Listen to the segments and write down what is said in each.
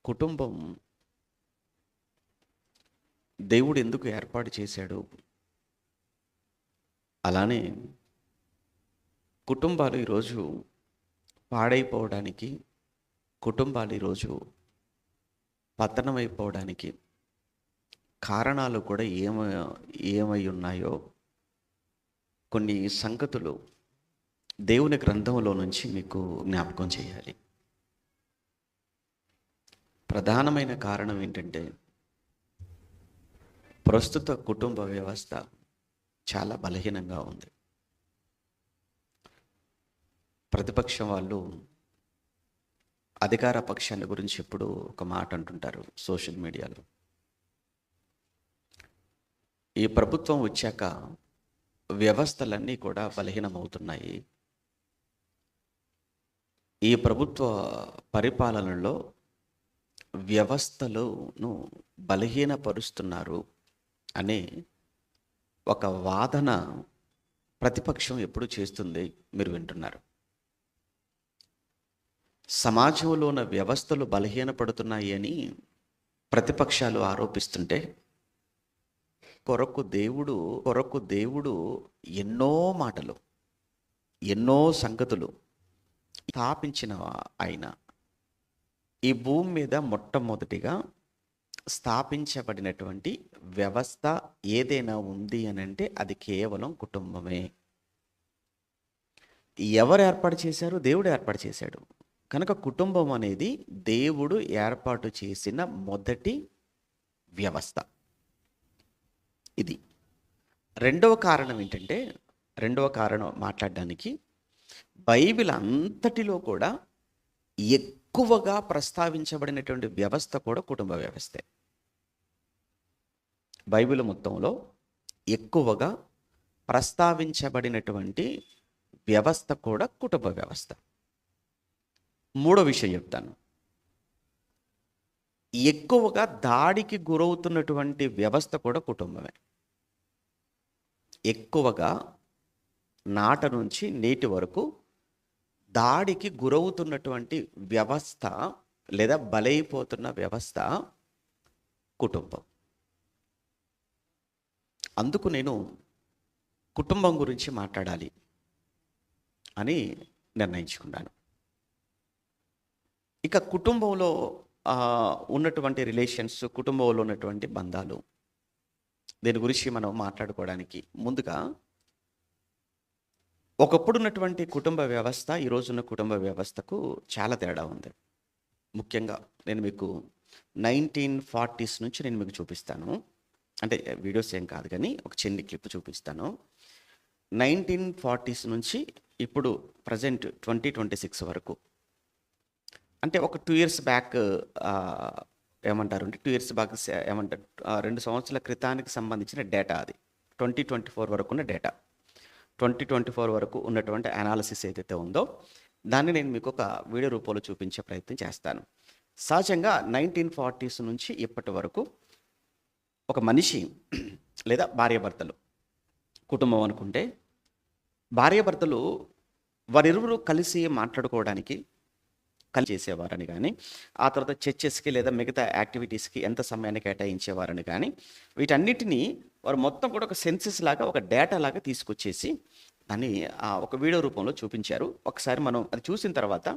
కుటుంబం దేవుడు ఎందుకు ఏర్పాటు చేశాడు? అలానే కుటుంబాలు ఈరోజు పాడైపోవడానికి, కుటుంబాలు ఈరోజు పతనమైపోవడానికి కారణాలు కూడా ఏమై ఉన్నాయో కొన్ని సంగతులు దేవుని గ్రంథంలో నుంచి మీకు జ్ఞాపకం చేయాలి. ప్రధానమైన కారణం ఏంటంటే, ప్రస్తుత కుటుంబ వ్యవస్థ చాలా బలహీనంగా ఉంది. ప్రతిపక్షం వాళ్ళు అధికార పక్షాన్ని గురించి ఎప్పుడు ఒక మాట అంటుంటారు సోషల్ మీడియాలో. ఈ ప్రభుత్వం వచ్చాక వ్యవస్థలన్నీ కూడా బలహీనమవుతున్నాయి. ఈ ప్రభుత్వ పరిపాలనలో వ్యవస్థలను బలహీనపరుస్తున్నారు అనే ఒక వాదన ప్రతిపక్షం ఎప్పుడు చేస్తుంది మీరు వింటున్నారు. సమాజంలో ఉన్న వ్యవస్థలు బలహీనపడుతున్నాయి అని ప్రతిపక్షాలు ఆరోపిస్తుంటే కొరకు దేవుడు ఎన్నో మాటలు, ఎన్నో సంగతులు స్థాపించిన ఆయన ఈ భూమి మీద మొట్టమొదటిగా స్థాపించబడినటువంటి వ్యవస్థ ఏదైనా ఉంది అని అంటే అది కేవలం కుటుంబమే. ఎవరు ఏర్పాటు చేశారు? దేవుడు ఏర్పాటు చేశాడు. కనుక కుటుంబం అనేది దేవుడు ఏర్పాటు చేసిన మొదటి వ్యవస్థ. ఇది రెండవ కారణం ఏంటంటే, రెండవ కారణం మాట్లాడడానికి బైబిల్ అంతటిలో కూడా ఎక్కువగా ప్రస్తావించబడినటువంటి వ్యవస్థ కూడా కుటుంబ వ్యవస్థే. బైబిల్ మొత్తంలో ఎక్కువగా ప్రస్తావించబడినటువంటి వ్యవస్థ కూడా కుటుంబ వ్యవస్థ. మూడో విషయం చెప్తాను. ఎక్కువగా దాడికి గురవుతున్నటువంటి వ్యవస్థ కూడా కుటుంబమే. ఎక్కువగా నాట నుంచి నేటి వరకు దాడికి గురవుతున్నటువంటి వ్యవస్థ లేదా బలైపోతున్న వ్యవస్థ కుటుంబం. అందుకు నేను కుటుంబం గురించి మాట్లాడాలి అని నిర్ణయించుకున్నాను. ఇక కుటుంబంలో ఉన్నటువంటి రిలేషన్స్, కుటుంబంలో ఉన్నటువంటి బంధాలు, దీని గురించి మనం మాట్లాడుకోవడానికి ముందుగా ఒకప్పుడు ఉన్నటువంటి కుటుంబ వ్యవస్థ ఈరోజున్న కుటుంబ వ్యవస్థకు చాలా తేడా ఉంది. ముఖ్యంగా నేను మీకు 1940s నుంచి నేను మీకు చూపిస్తాను. అంటే వీడియోస్ ఏం కాదు కానీ ఒక చిన్న క్లిప్ చూపిస్తాను. 1940s నుంచి ఇప్పుడు ప్రజెంట్ 2026 వరకు, అంటే ఒక 2 years బ్యాక్ ఏమంటారు అంటే 2 years బ్యాక్ ఏమంటారు 2 సంవత్సరాల క్రితానికి సంబంధించిన డేటా. అది 2024 వరకు ఉన్న డేటా. 2024 వరకు ఉన్నటువంటి అనాలిసిస్ ఏదైతే ఉందో దాన్ని నేను మీకు ఒక వీడియో రూపంలో చూపించే ప్రయత్నం చేస్తాను. సహజంగా 1940s నుంచి ఇప్పటి వరకు ఒక మనిషి లేదా భార్యాభర్తలు కుటుంబం అనుకుంటే, భార్యాభర్తలు వారిరువురు కలిసి మాట్లాడుకోవడానికి కలిసి చేసేవారని కానీ, ఆ తర్వాత చర్చెస్కి లేదా మిగతా యాక్టివిటీస్కి ఎంత సమయాన్ని కేటాయించేవారని కానీ, వీటన్నిటినీ వారు మొత్తం కూడా ఒక సెన్సెస్ లాగా, ఒక డేటా లాగా తీసుకొచ్చేసి దాన్ని ఒక వీడియో రూపంలో చూపించారు. ఒకసారి మనం అది చూసిన తర్వాత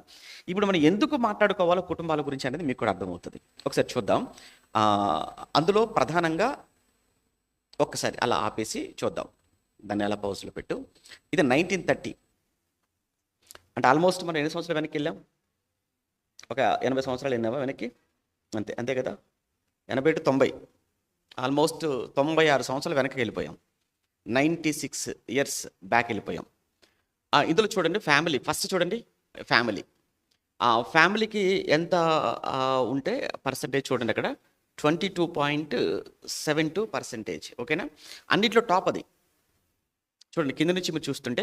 ఇప్పుడు మనం ఎందుకు మాట్లాడుకోవాలో కుటుంబాల గురించి అనేది మీకు కూడా అర్థమవుతుంది. ఒకసారి చూద్దాం. అందులో ప్రధానంగా ఒక్కసారి అలా ఆపేసి చూద్దాం. దాన్ని అలా పౌజ్లో పెట్టు. ఇది 1930, అంటే ఆల్మోస్ట్ మనం ఎన్ని సంవత్సరాలు వెనక్కి వెళ్ళాం? ఒక 80 సంవత్సరాలు వెళ్ళావా వెనక్కి? అంతే కదా. 80 to 90, ఆల్మోస్ట్ 96 సంవత్సరాలు వెనక్కి వెళ్ళిపోయాం. 96 years బ్యాక్ వెళ్ళిపోయాం. ఇందులో చూడండి ఫ్యామిలీ, ఫస్ట్ చూడండి ఫ్యామిలీ. ఫ్యామిలీకి ఎంత ఉంటే పర్సంటేజ్ చూడండి అక్కడ 22.72%. ఓకేనా? అన్నింటిలో టాప్ అది. చూడండి కింద నుంచి మీరు చూస్తుంటే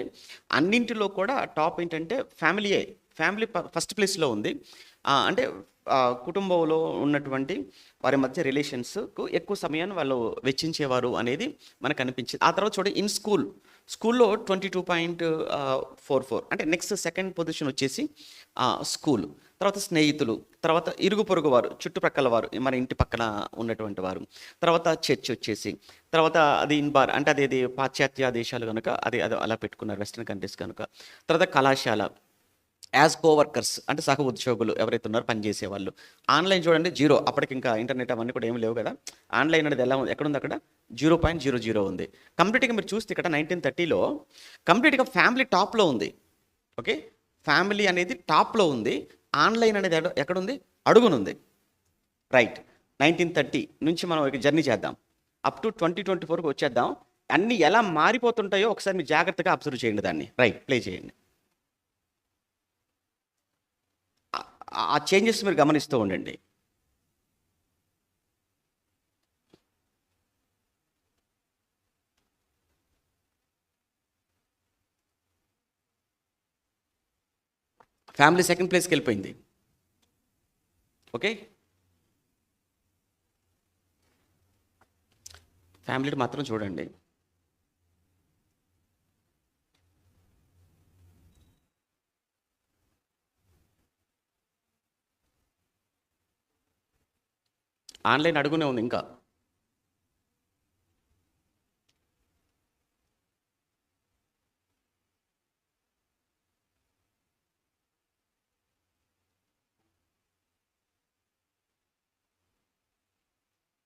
అన్నింటిలో కూడా టాప్ ఏంటంటే ఫ్యామిలీయే. ఫ్యామిలీ ఫస్ట్ ప్లేస్లో ఉంది. అంటే కుటుంబంలో ఉన్నటువంటి వారి మధ్య రిలేషన్స్కు ఎక్కువ సమయాన్ని వాళ్ళు వెచ్చించేవారు అనేది మనకు అనిపించింది. ఆ తర్వాత చూడండి ఇన్ స్కూల్లో 22.44, అంటే నెక్స్ట్ సెకండ్ పొజిషన్ వచ్చేసి స్కూల్. తర్వాత స్నేహితులు, తర్వాత ఇరుగు పొరుగు వారు, చుట్టుప్రక్కల వారు, మన ఇంటి పక్కన ఉన్నటువంటి వారు, తర్వాత చర్చ్ వచ్చేసి, తర్వాత అది ఇన్బార్ అంటే అది పాశ్చాత్య దేశాలు కనుక అది అది అలా పెట్టుకున్నారు, వెస్ట్రన్ కంట్రీస్ కనుక. తర్వాత కళాశాల, యాజ్ కోవర్కర్స్ అంటే సహ ఉద్యోగులు ఎవరైతే ఉన్నారో పనిచేసేవాళ్ళు. ఆన్లైన్ చూడండి జీరో, అప్పటికి ఇంకా ఇంటర్నెట్ అవన్నీ కూడా ఏమి లేవు కదా. ఆన్లైన్ అనేది ఎలా ఉంది, ఎక్కడుంది అక్కడ 0.00 ఉంది. కంప్లీట్గా మీరు చూస్తే ఇక్కడ 1930లో కంప్లీట్గా ఫ్యామిలీ టాప్లో ఉంది. ఓకే, ఫ్యామిలీ అనేది టాప్లో ఉంది. ఆన్లైన్ అనేది ఎక్కడుంది, అడుగునుంది. రైట్, 1930 నుంచి మనం ఒక జర్నీ చేద్దాం, అప్ టు 2024కి వచ్చేద్దాం. అన్నీ ఎలా మారిపోతుంటాయో ఒకసారి మీరు జాగ్రత్తగా అబ్జర్వ్ చేయండి దాన్ని. రైట్, ప్లే చేయండి. ఆ చేంజెస్ మీరు గమనిస్తూ ఉండండి. ఫ్యామిలీ సెకండ్ ప్లేస్కి వెళ్ళిపోయింది. ఓకే, ఫ్యామిలీ మాత్రం చూడండి. ఆన్లైన్ అడుగునే ఉంది ఇంకా.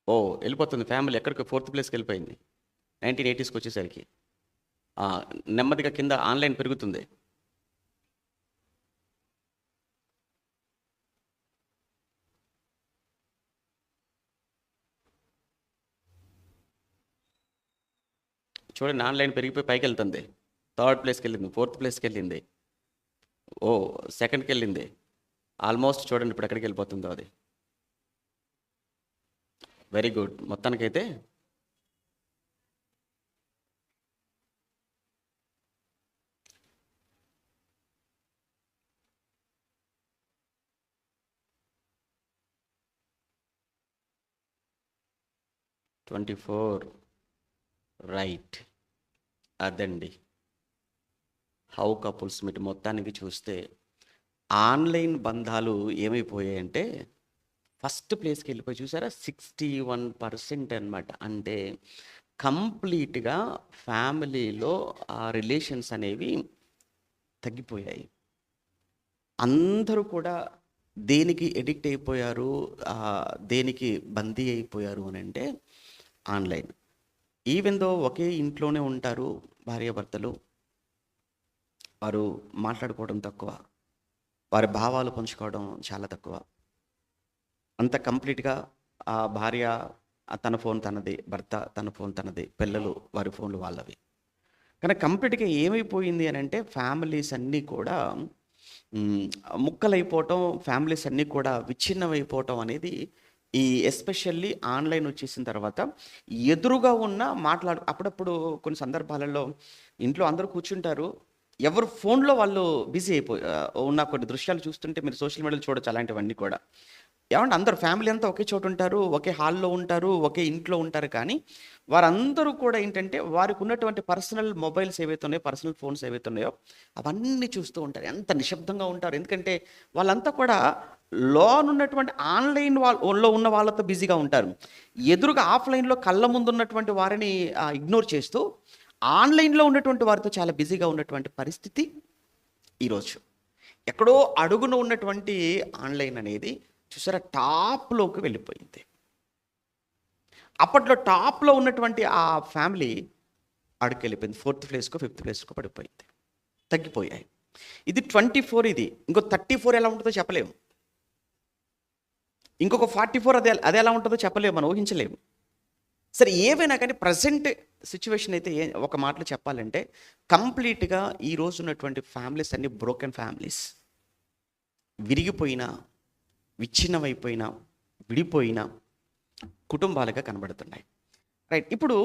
ఓ, వెళ్ళిపోతుంది ఫ్యామిలీ, ఎక్కడికి 4th ప్లేస్కి వెళ్ళిపోయింది 1980స్కి వచ్చేసరికి. నెమ్మదిగా కింద ఆన్లైన్ పెరుగుతుంది. చూడండి, ఆన్లైన్ పెరిగిపోయి పైకి వెళ్తుంది. 3rd ప్లేస్కి వెళ్ళింది, 4th ప్లేస్కి వెళ్ళింది, ఓ 2ndకి వెళ్ళింది. ఆల్మోస్ట్ చూడండి ఇప్పుడు ఎక్కడికి వెళ్ళిపోతుందో అది. Very good. మొత్తానికైతే '24 రైట్, అదండి హౌ కపుల్స్ మీట్. మొత్తానికి చూస్తే ఆన్లైన్ బంధాలు ఏమైపోయాయంటే ఫస్ట్ ప్లేస్కి వెళ్ళిపోయి, చూసారా, 61% అనమాట. అంటే కంప్లీట్గా ఫ్యామిలీలో ఆ రిలేషన్స్ అనేవి తగ్గిపోయాయి. అందరూ కూడా దేనికి ఎడిక్ట్ అయిపోయారు, దేనికి బందీ అయిపోయారు అని అంటే ఆన్లైన్. ఈవెన్ దో ఒకే ఇంట్లోనే ఉంటారు భార్యాభర్తలు, వారు మాట్లాడుకోవడం తక్కువ, వారి భావాలు పంచుకోవడం చాలా తక్కువ. అంత కంప్లీట్గా ఆ భార్య తన ఫోన్ తనది, భర్త తన ఫోన్ తనది, పిల్లలు వారి ఫోన్లు వాళ్ళవి. కానీ కంప్లీట్గా ఏమైపోయింది అని అంటే ఫ్యామిలీస్ అన్నీ కూడా ముక్కలైపోవటం, ఫ్యామిలీస్ అన్నీ కూడా విచ్ఛిన్నమైపోవటం అనేది ఈ ఎస్పెషల్లీ ఆన్లైన్ వచ్చేసిన తర్వాత ఎదురుగా ఉన్న అప్పుడప్పుడు కొన్ని సందర్భాలలో ఇంట్లో అందరూ కూర్చుంటారు, ఎవరు ఫోన్లో వాళ్ళు బిజీ ఉన్న కొన్ని దృశ్యాలు చూస్తుంటే మీరు సోషల్ మీడియాలో చూడొచ్చు అలాంటివన్నీ కూడా. ఏమంటే అందరు ఫ్యామిలీ అంతా ఒకే చోటు ఉంటారు, ఒకే హాల్లో ఉంటారు, ఒకే ఇంట్లో ఉంటారు. కానీ వారందరూ కూడా ఏంటంటే వారికి ఉన్నటువంటి పర్సనల్ మొబైల్స్ ఏవైతే ఉన్నాయో, పర్సనల్ ఫోన్స్ ఏవైతే ఉన్నాయో అవన్నీ చూస్తూ ఉంటారు. ఎంత నిశ్శబ్దంగా ఉంటారు, ఎందుకంటే వాళ్ళంతా కూడా లోనున్నటువంటి ఆన్లైన్ వాళ్ళలో ఉన్న వాళ్ళతో బిజీగా ఉంటారు. ఎదురుగా ఆఫ్లైన్లో కళ్ళ ముందు ఉన్నటువంటి వారిని ఇగ్నోర్ చేస్తూ ఆన్లైన్లో ఉన్నటువంటి వారితో చాలా బిజీగా ఉన్నటువంటి పరిస్థితి ఈరోజు. ఎక్కడో అడుగున ఉన్నటువంటి ఆన్లైన్ అనేది చూసారా టాప్లోకి వెళ్ళిపోయింది. అప్పట్లో టాప్లో ఉన్నటువంటి ఆ ఫ్యామిలీ అడుగు వెళ్ళిపోయింది, 4th ప్లేస్కో 5th ప్లేస్కో పడిపోయింది, తగ్గిపోయాయి. ఇది 24, ఇది ఇంకో 34 ఎలా ఉంటుందో చెప్పలేము, ఇంకొక 44 అది ఎలా ఉంటుందో చెప్పలేము, మనం ఊహించలేము. సరే, ఏవైనా కానీ ప్రజెంట్ సిచ్యువేషన్ అయితే ఒక మాటలో చెప్పాలంటే కంప్లీట్గా ఈ రోజు ఉన్నటువంటి ఫ్యామిలీస్ అన్ని బ్రోకెన్ ఫ్యామిలీస్, విరిగిపోయిన, విచ్ఛిన్నమైపోయిన, విడిపోయిన కుటుంబాలుగా కనబడుతున్నాయి. రైట్, ఇప్పుడు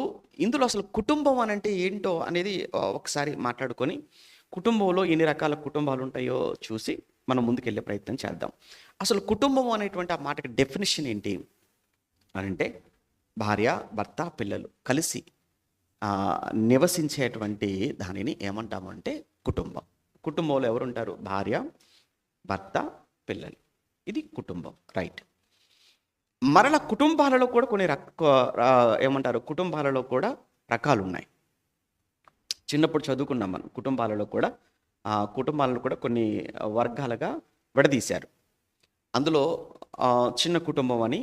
ఇందులో అసలు కుటుంబం అని అంటే ఏంటో అనేది ఒకసారి మాట్లాడుకొని కుటుంబంలో ఎన్ని రకాల కుటుంబాలు ఉంటాయో చూసి మనం ముందుకెళ్ళే ప్రయత్నం చేద్దాం. అసలు కుటుంబం అనేటువంటి ఆ మాటకి డెఫినేషన్ ఏంటి అని అంటే భార్య, భర్త, పిల్లలు కలిసి నివసించేటువంటి దానిని ఏమంటాము అంటే కుటుంబం. కుటుంబంలో ఎవరుంటారు? భార్య, భర్త, పిల్లలు. ఇది కుటుంబం, రైట్. మరల కుటుంబాలలో కూడా కొన్ని ఏమంటారు, కుటుంబాలలో కూడా రకాలున్నాయి. చిన్నప్పుడు చదువుకున్నాం మనం. కుటుంబాలను కూడా కొన్ని వర్గాలుగా విడదీశారు. అందులో చిన్న కుటుంబం అని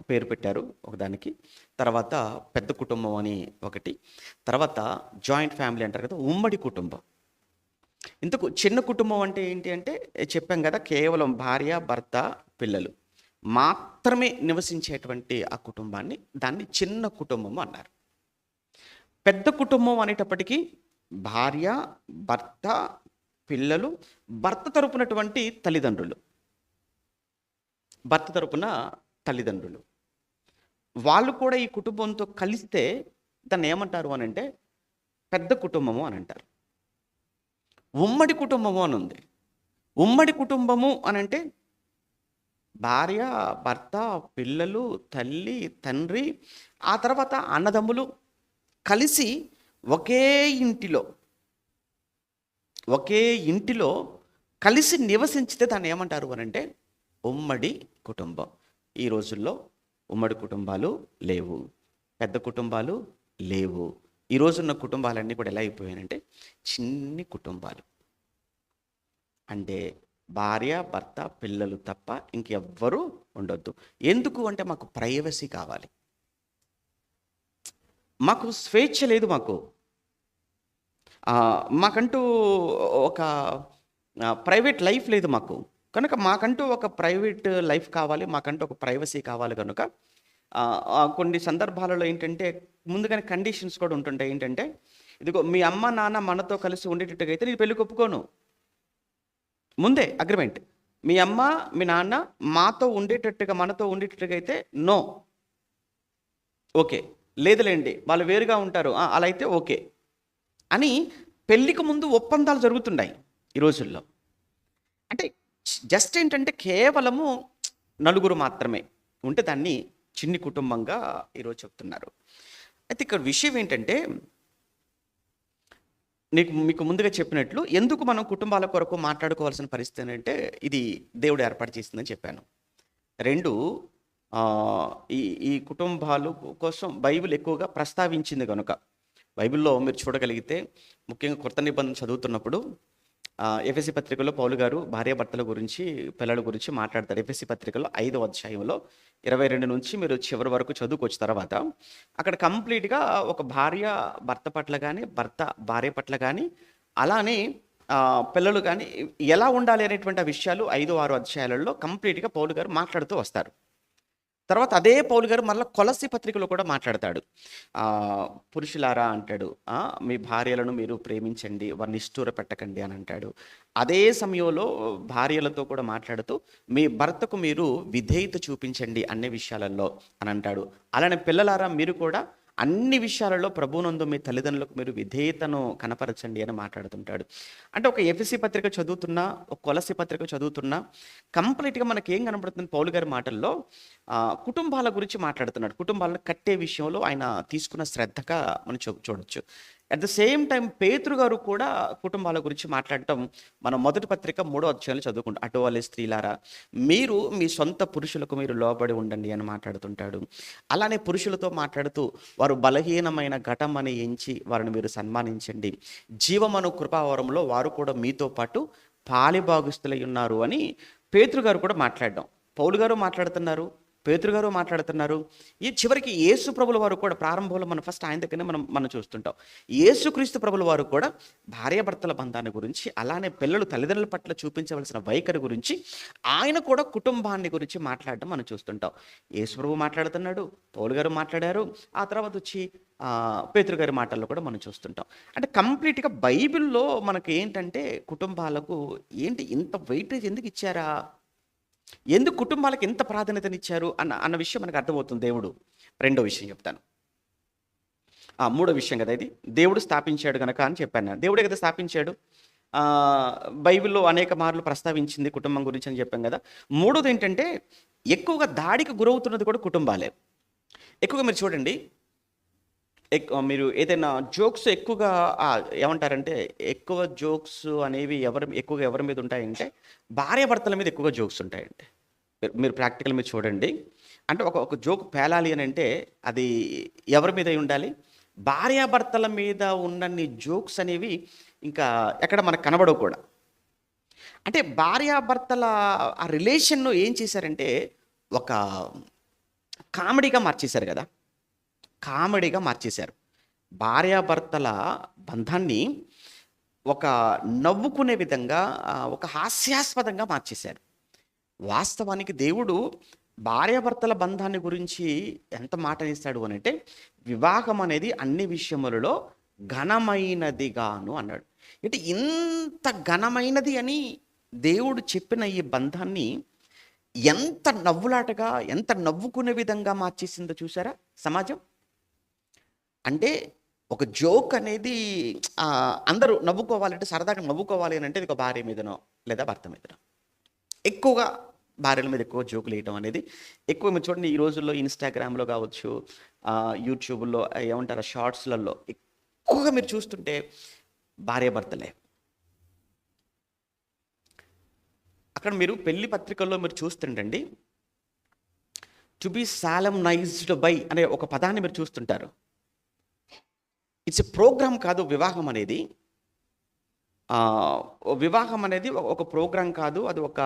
పేరు పెట్టారు ఒకదానికి. తర్వాత పెద్ద కుటుంబం అని ఒకటి. తర్వాత జాయింట్ ఫ్యామిలీ అంటారు కదా, ఉమ్మడి కుటుంబం. ఇంతకు చిన్న కుటుంబం అంటే ఏంటి అంటే చెప్పాం కదా, కేవలం భార్య, భర్త, పిల్లలు మాత్రమే నివసించేటువంటి ఆ కుటుంబాన్ని, దాన్ని చిన్న కుటుంబము అన్నారు. పెద్ద కుటుంబం అనేటప్పటికీ భార్య, భర్త, పిల్లలు, భర్త తరపున తల్లిదండ్రులు వాళ్ళు కూడా ఈ కుటుంబంతో కలిస్తే దాన్ని ఏమంటారు అని అంటే పెద్ద కుటుంబము అని అంటారు. ఉమ్మడి కుటుంబము అని ఉంది. ఉమ్మడి కుటుంబము అని అంటే భార్య, భర్త, పిల్లలు, తల్లి, తండ్రి, ఆ తర్వాత అన్నదమ్ములు కలిసి ఒకే ఇంటిలో కలిసి నివసించితే దాన్ని ఏమంటారు అని అంటే ఉమ్మడి కుటుంబం. ఈ రోజుల్లో ఉమ్మడి కుటుంబాలు లేవు, పెద్ద కుటుంబాలు లేవు. ఈ రోజున్న కుటుంబాలన్నీ కూడా ఎలా అయిపోయాయంటే చిన్ని కుటుంబాలు. అంటే భార్య, భర్త, పిల్లలు తప్ప ఇంకెవ్వరూ ఉండొద్దు. ఎందుకు అంటే మాకు ప్రైవసీ కావాలి, మాకు స్వేచ్ఛ లేదు, మాకంటూ ఒక ప్రైవేట్ లైఫ్ లేదు మాకు. కనుక మాకంటూ ఒక ప్రైవేట్ లైఫ్ కావాలి, మాకంటూ ఒక ప్రైవసీ కావాలి. కనుక కొన్ని సందర్భాలలో ఏంటంటే ముందుగానే కండిషన్స్ కూడా ఉంటుంటాయి. ఏంటంటే ఇదిగో మీ అమ్మ నాన్న మనతో కలిసి ఉండేటట్టుగా అయితే నేను పెళ్ళికి ఒప్పుకోను. ముందే అగ్రిమెంట్. మీ అమ్మ మీ నాన్న మనతో ఉండేటట్టుగా అయితే నో, ఓకే. లేదులేండి వాళ్ళు వేరుగా ఉంటారు, అలా అయితే ఓకే అని పెళ్ళికి ముందు ఒప్పందాలు జరుగుతున్నాయి ఈ రోజుల్లో. అంటే జస్ట్ ఏంటంటే కేవలము నలుగురు మాత్రమే ఉంటే దాన్ని చిన్ని కుటుంబంగా ఈరోజు చెప్తున్నారు. అయితే ఇక్కడ విషయం ఏంటంటే మీకు ముందుగా చెప్పినట్లు ఎందుకు మనం కుటుంబాల కొరకు మాట్లాడుకోవాల్సిన పరిస్థితి అంటే ఇది దేవుడు ఏర్పాటు చేసిందని చెప్పాను. రెండు, ఈ కుటుంబాలు కోసం బైబిల్ ఎక్కువగా ప్రస్తావించింది కనుక. బైబిల్లో మీరు చూడగలిగితే ముఖ్యంగా కొత్త నిబంధన చదువుతున్నప్పుడు ఎఫెసీ పత్రికలో పౌలు గారు భార్యాభర్తల గురించి, పిల్లల గురించి మాట్లాడతారు. ఎఫెసీ పత్రికలో 5వ అధ్యాయంలో 22 నుంచి మీరు చివరి వరకు చదువుకొచ్చిన తర్వాత అక్కడ కంప్లీట్గా ఒక భార్య భర్త పట్ల కానీ, భర్త భార్య పట్ల కానీ, అలానే పిల్లలు కానీ ఎలా ఉండాలి అనేటువంటి విషయాలు 5, 6 అధ్యాయాలలో కంప్లీట్గా పౌలు గారు మాట్లాడుతూ వస్తారు. తర్వాత అదే పౌలు గారు మళ్ళీ కొలస్సీ పత్రికలో కూడా మాట్లాడతాడు. పురుషులారా అంటాడు, మీ భార్యలను మీరు ప్రేమించండి, వారిని నిష్ఠూర పెట్టకండి అని అంటాడు. అదే సమయంలో భార్యలతో కూడా మాట్లాడుతూ మీ భర్తకు మీరు విధేయత చూపించండి అన్ని విషయాలలో అని అంటాడు. అలానే పిల్లలారా మీరు కూడా అన్ని విషయాలలో ప్రభువునందు మీ తల్లిదండ్రులకు మీరు విధేయతను కనపరచండి అని మాట్లాడుతుంటాడు. అంటే ఒక ఎఫెసీ పత్రిక చదువుతున్నా, ఒక కొలస్సీ పత్రిక చదువుతున్నా కంప్లీట్గా మనకి ఏం కనపడుతుంది పౌలు గారి మాటల్లో, కుటుంబాల గురించి మాట్లాడుతున్నాడు. కుటుంబాలను కట్టే విషయంలో ఆయన తీసుకున్న శ్రద్ధగా మనం చూడొచ్చు. అట్ ద సేమ్ టైం పేతురు గారు కూడా కుటుంబాల గురించి మాట్లాడటం మనం మొదటి పత్రిక 3వ అధ్యాయంలో చదువుకుంటాం. అటువలే స్త్రీలారా మీరు మీ సొంత పురుషులకు మీరు లోబడి ఉండండి అని మాట్లాడుతుంటాడు. అలానే పురుషులతో మాట్లాడుతూ వారు బలహీనమైన ఘటమని ఎంచి వారిని మీరు సన్మానించండి, జీవమను కృపావరంలో వారు కూడా మీతో పాటు పాలిభాగస్తులై ఉన్నారు అని పేతురు గారు కూడా మాట్లాడడం. పౌలు గారు మాట్లాడుతున్నారు, పేతురు గారు మాట్లాడుతున్నారు. ఈ చివరికి యేసు ప్రభుల వారు కూడా ప్రారంభంలో మనం ఫస్ట్ ఆయన దగ్గరనే మనం చూస్తుంటాం. యేసుక్రీస్తు ప్రభుల వారు కూడా భార్యాభర్తల బంధాన్ని గురించి, అలానే పిల్లలు తల్లిదండ్రుల పట్ల చూపించవలసిన వైఖరి గురించి ఆయన కూడా కుటుంబాన్ని గురించి మాట్లాడడం మనం చూస్తుంటాం. యేసు ప్రభు మాట్లాడుతున్నాడు, పౌలు గారు మాట్లాడారు, ఆ తర్వాత వచ్చి పేతురు గారి మాటల్లో కూడా మనం చూస్తుంటాం. అంటే కంప్లీట్గా బైబిల్లో మనకి ఏంటంటే కుటుంబాలకు ఏంటి ఇంత వెయిటేజ్ ఎందుకు ఇచ్చారా, ఎందుకు కుటుంబాలకు ఎంత ప్రాధాన్యతనిచ్చారు అన్న విషయం మనకు అర్థమవుతుంది దేవుడు. రెండో విషయం చెప్తాను. మూడో విషయం కదా ఇది, దేవుడు స్థాపించాడు కనుక అని చెప్పాను. దేవుడే కదా స్థాపించాడు. బైబిల్లో అనేక మార్లు ప్రస్తావించింది కుటుంబం గురించి అని చెప్పాం కదా. మూడోది ఏంటంటే ఎక్కువగా దాడికి గురవుతున్నది కూడా కుటుంబాలే. ఎక్కువగా మీరు చూడండి, మీరు ఏదైనా జోక్స్ ఎక్కువగా ఏమంటారంటే ఎక్కువ జోక్స్ అనేవి ఎక్కువగా ఎవరి మీద ఉంటాయంటే భార్యాభర్తల మీద ఎక్కువగా జోక్స్ ఉంటాయండి. మీరు ప్రాక్టికల్ మీద చూడండి. అంటే ఒక ఒక జోక్ పేలాలి అని అంటే అది ఎవరి మీద అయి ఉండాలి? భార్యాభర్తల మీద ఉన్నన్ని జోక్స్ అనేవి ఇంకా ఎక్కడ మనకు కనబడవు కూడా. అంటే భార్యాభర్తల ఆ రిలేషన్‌ను ఏం చేశారంటే ఒక కామెడీగా మార్చేశారు గదా! కామెడీగా మార్చేశారు. భార్యాభర్తల బంధాన్ని ఒక నవ్వుకునే విధంగా ఒక హాస్యాస్పదంగా మార్చేశారు. వాస్తవానికి దేవుడు భార్యాభర్తల బంధాన్ని గురించి ఎంత మాటనిస్తాడు అనంటే, వివాహం అనేది అన్ని విషయములలో ఘనమైనదిగాను అన్నాడు. అంటే ఇంత ఘనమైనది అని దేవుడు చెప్పిన ఈ బంధాన్ని ఎంత నవ్వులాటగా, ఎంత నవ్వుకునే విధంగా మార్చేసిందో చూసారా సమాజం? అంటే ఒక జోక్ అనేది అందరూ నవ్వుకోవాలంటే సరదాగా నవ్వుకోవాలి అని అంటే ఇది ఒక భార్య మీదనో లేదా భర్త మీదనో ఎక్కువగా భార్యల మీద ఎక్కువ జోకులు వేయటం అనేది ఎక్కువ మీరు చూడండి. ఈ రోజుల్లో ఇన్స్టాగ్రామ్లో కావచ్చు, యూట్యూబ్లో ఏమంటారు షార్ట్స్లలో ఎక్కువగా మీరు చూస్తుంటే భార్యాభర్తలే. అక్కడ మీరు పెళ్లి పత్రికల్లో మీరు చూస్తుంటండి, టు బి సాలమ్నైజ్డ్ బై అనే ఒక పదాన్ని మీరు చూస్తుంటారు. ఇట్స్ ఎ ప్రోగ్రామ్ కాదు వివాహం అనేది. వివాహం అనేది ఒక ప్రోగ్రామ్ కాదు, అది ఒక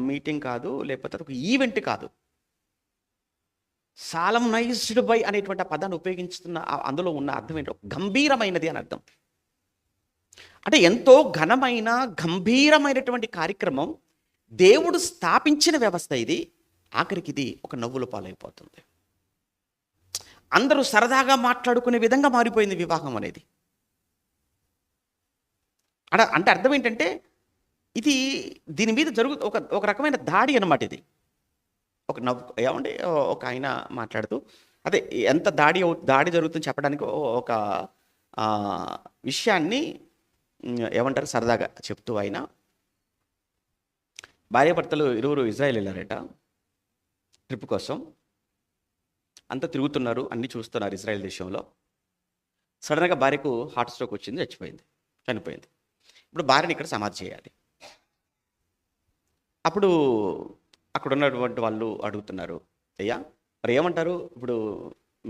మీటింగ్ కాదు, లేకపోతే అది ఒక ఈవెంట్ కాదు. సాలమ్నైజ్డ్ బై అనేటువంటి ఆ పదాన్ని ఉపయోగించుతున్న అందులో ఉన్న అర్థం ఏంటో గంభీరమైనది అని అర్థం. అంటే ఎంతో ఘనమైన గంభీరమైనటువంటి కార్యక్రమం, దేవుడు స్థాపించిన వ్యవస్థ ఇది. ఆఖరికి ఇది ఒక నవ్వుల పాలైపోతుంది. అందరూ సరదాగా మాట్లాడుకునే విధంగా మారిపోయింది వివాహం అనేది. అంటే అర్థం ఏంటంటే ఇది దీని మీద ఒక రకమైన దాడి అనమాట ఇది. ఒక ఏమండి ఒక ఆయన మాట్లాడుతూ అదే ఎంత దాడి జరుగుతుందని చెప్పడానికి ఒక విషయాన్ని ఏమంటారు సరదాగా చెప్తూ ఆయన భార్యాభర్తలు ఇరువురు ఇజ్రాయెల్ వెళ్ళారట ట్రిప్ కోసం. అంతా తిరుగుతున్నారు, అన్నీ చూస్తున్నారు ఇజ్రాయెల్ దేశంలో. సడన్గా భార్యకు హార్ట్ స్ట్రోక్ వచ్చింది, చనిపోయింది. ఇప్పుడు భార్యని ఇక్కడ సమాధి చేయాలి. అప్పుడు అక్కడ ఉన్నటువంటి వాళ్ళు అడుగుతున్నారు, అయ్యా మరి ఏమంటారు, ఇప్పుడు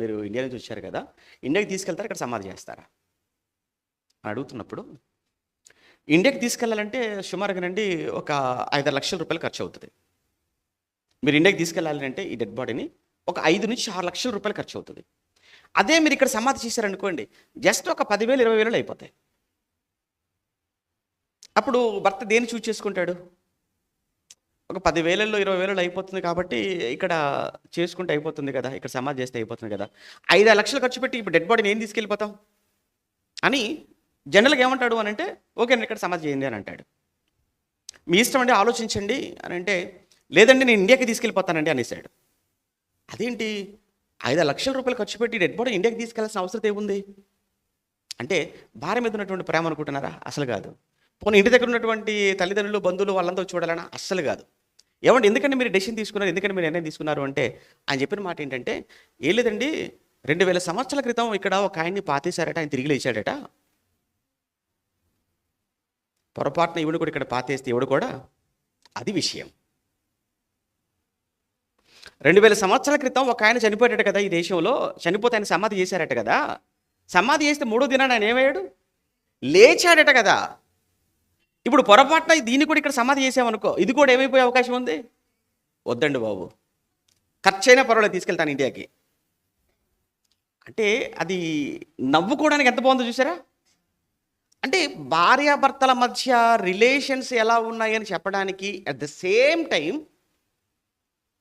మీరు ఇండియా నుంచి వచ్చారు కదా, ఇండియాకి తీసుకెళ్తారా ఇక్కడ సమాధి చేస్తారా అని అడుగుతున్నప్పుడు, ఇండియాకి తీసుకెళ్ళాలంటే సుమారుగా నుండి ఒక 5 లక్షల రూపాయలు ఖర్చు అవుతుంది. మీరు ఇండియాకి తీసుకెళ్ళాలంటే ఈ డెడ్ బాడీని ఒక 5 నుంచి 6 లక్షల రూపాయలు ఖర్చు అవుతుంది. అదే మీరు ఇక్కడ సమాధి చేశారనుకోండి, జస్ట్ ఒక 10,000 20,000 అయిపోతాయి. అప్పుడు భర్త దేన్ని చూజ్ చేసుకుంటాడు? ఒక 10,000లో 20,000 అయిపోతుంది కాబట్టి ఇక్కడ చేసుకుంటే అయిపోతుంది కదా, ఇక్కడ సమాధి చేస్తే అయిపోతుంది కదా, 5 లక్షలు ఖర్చు పెట్టి ఇప్పుడు డెడ్ బాడీని ఏం తీసుకెళ్ళిపోతాం అని జనరల్గా ఏమంటాడు అని అంటే, ఓకే అండి ఇక్కడ సమాధి చేయండి అని అంటాడు. మీ ఇష్టం అండి ఆలోచించండి అని అంటే, లేదండి నేను ఇండియాకి తీసుకెళ్ళిపోతానండి అనేసాడు. అదేంటి 5 లక్షల రూపాయలు ఖర్చు పెట్టి డెడ్ బాడీ ఇండియాకి తీసుకెళ్లాల్సిన అవసరం ఏముంది అంటే, భార్య మీద ఉన్నటువంటి ప్రేమ అనుకుంటున్నారా? అసలు కాదు. పోనీ ఇంటి దగ్గర ఉన్నటువంటి తల్లిదండ్రులు బంధువులు వాళ్ళంతా చూడాలన్నా అస్సలు కాదు. ఏమంటే ఎందుకంటే మీరు డెసిషన్ తీసుకున్నారు, ఎందుకంటే మీరు నిర్ణయం తీసుకున్నారు అంటే ఆయన చెప్పిన మాట ఏంటంటే, ఏం లేదండి 2000 సంవత్సరాల క్రితం ఇక్కడ ఒక ఆయన్ని పాతేశారట, ఆయన తిరిగి లేచాడట, పొరపాటున ఇవిడు కూడా ఇక్కడ పాతేస్తే ఇవిడు కూడా అది విషయం. 2000 సంవత్సరాల క్రితం ఒక ఆయన చనిపోయాడట కదా ఈ దేశంలో, చనిపోతే ఆయన సమాధి చేశారట కదా, సమాధి చేస్తే 3వ దినాన ఆయన ఏమయ్యాడు? లేచాడట కదా. ఇప్పుడు పొరపాటున దీన్ని కూడా ఇక్కడ సమాధి చేసామనుకో, ఇది కూడా ఏమైపోయే అవకాశం ఉంది? వద్దండి బాబు, ఖర్చైనా పర్వాలేదు తీసుకెళ్తాను ఇండియాకి అంటే అది నవ్వుకోవడానికి ఎంత బాగుందో చూసారా? అంటే భార్యాభర్తల మధ్య రిలేషన్స్ ఎలా ఉన్నాయని చెప్పడానికి అట్ ద సేమ్ టైం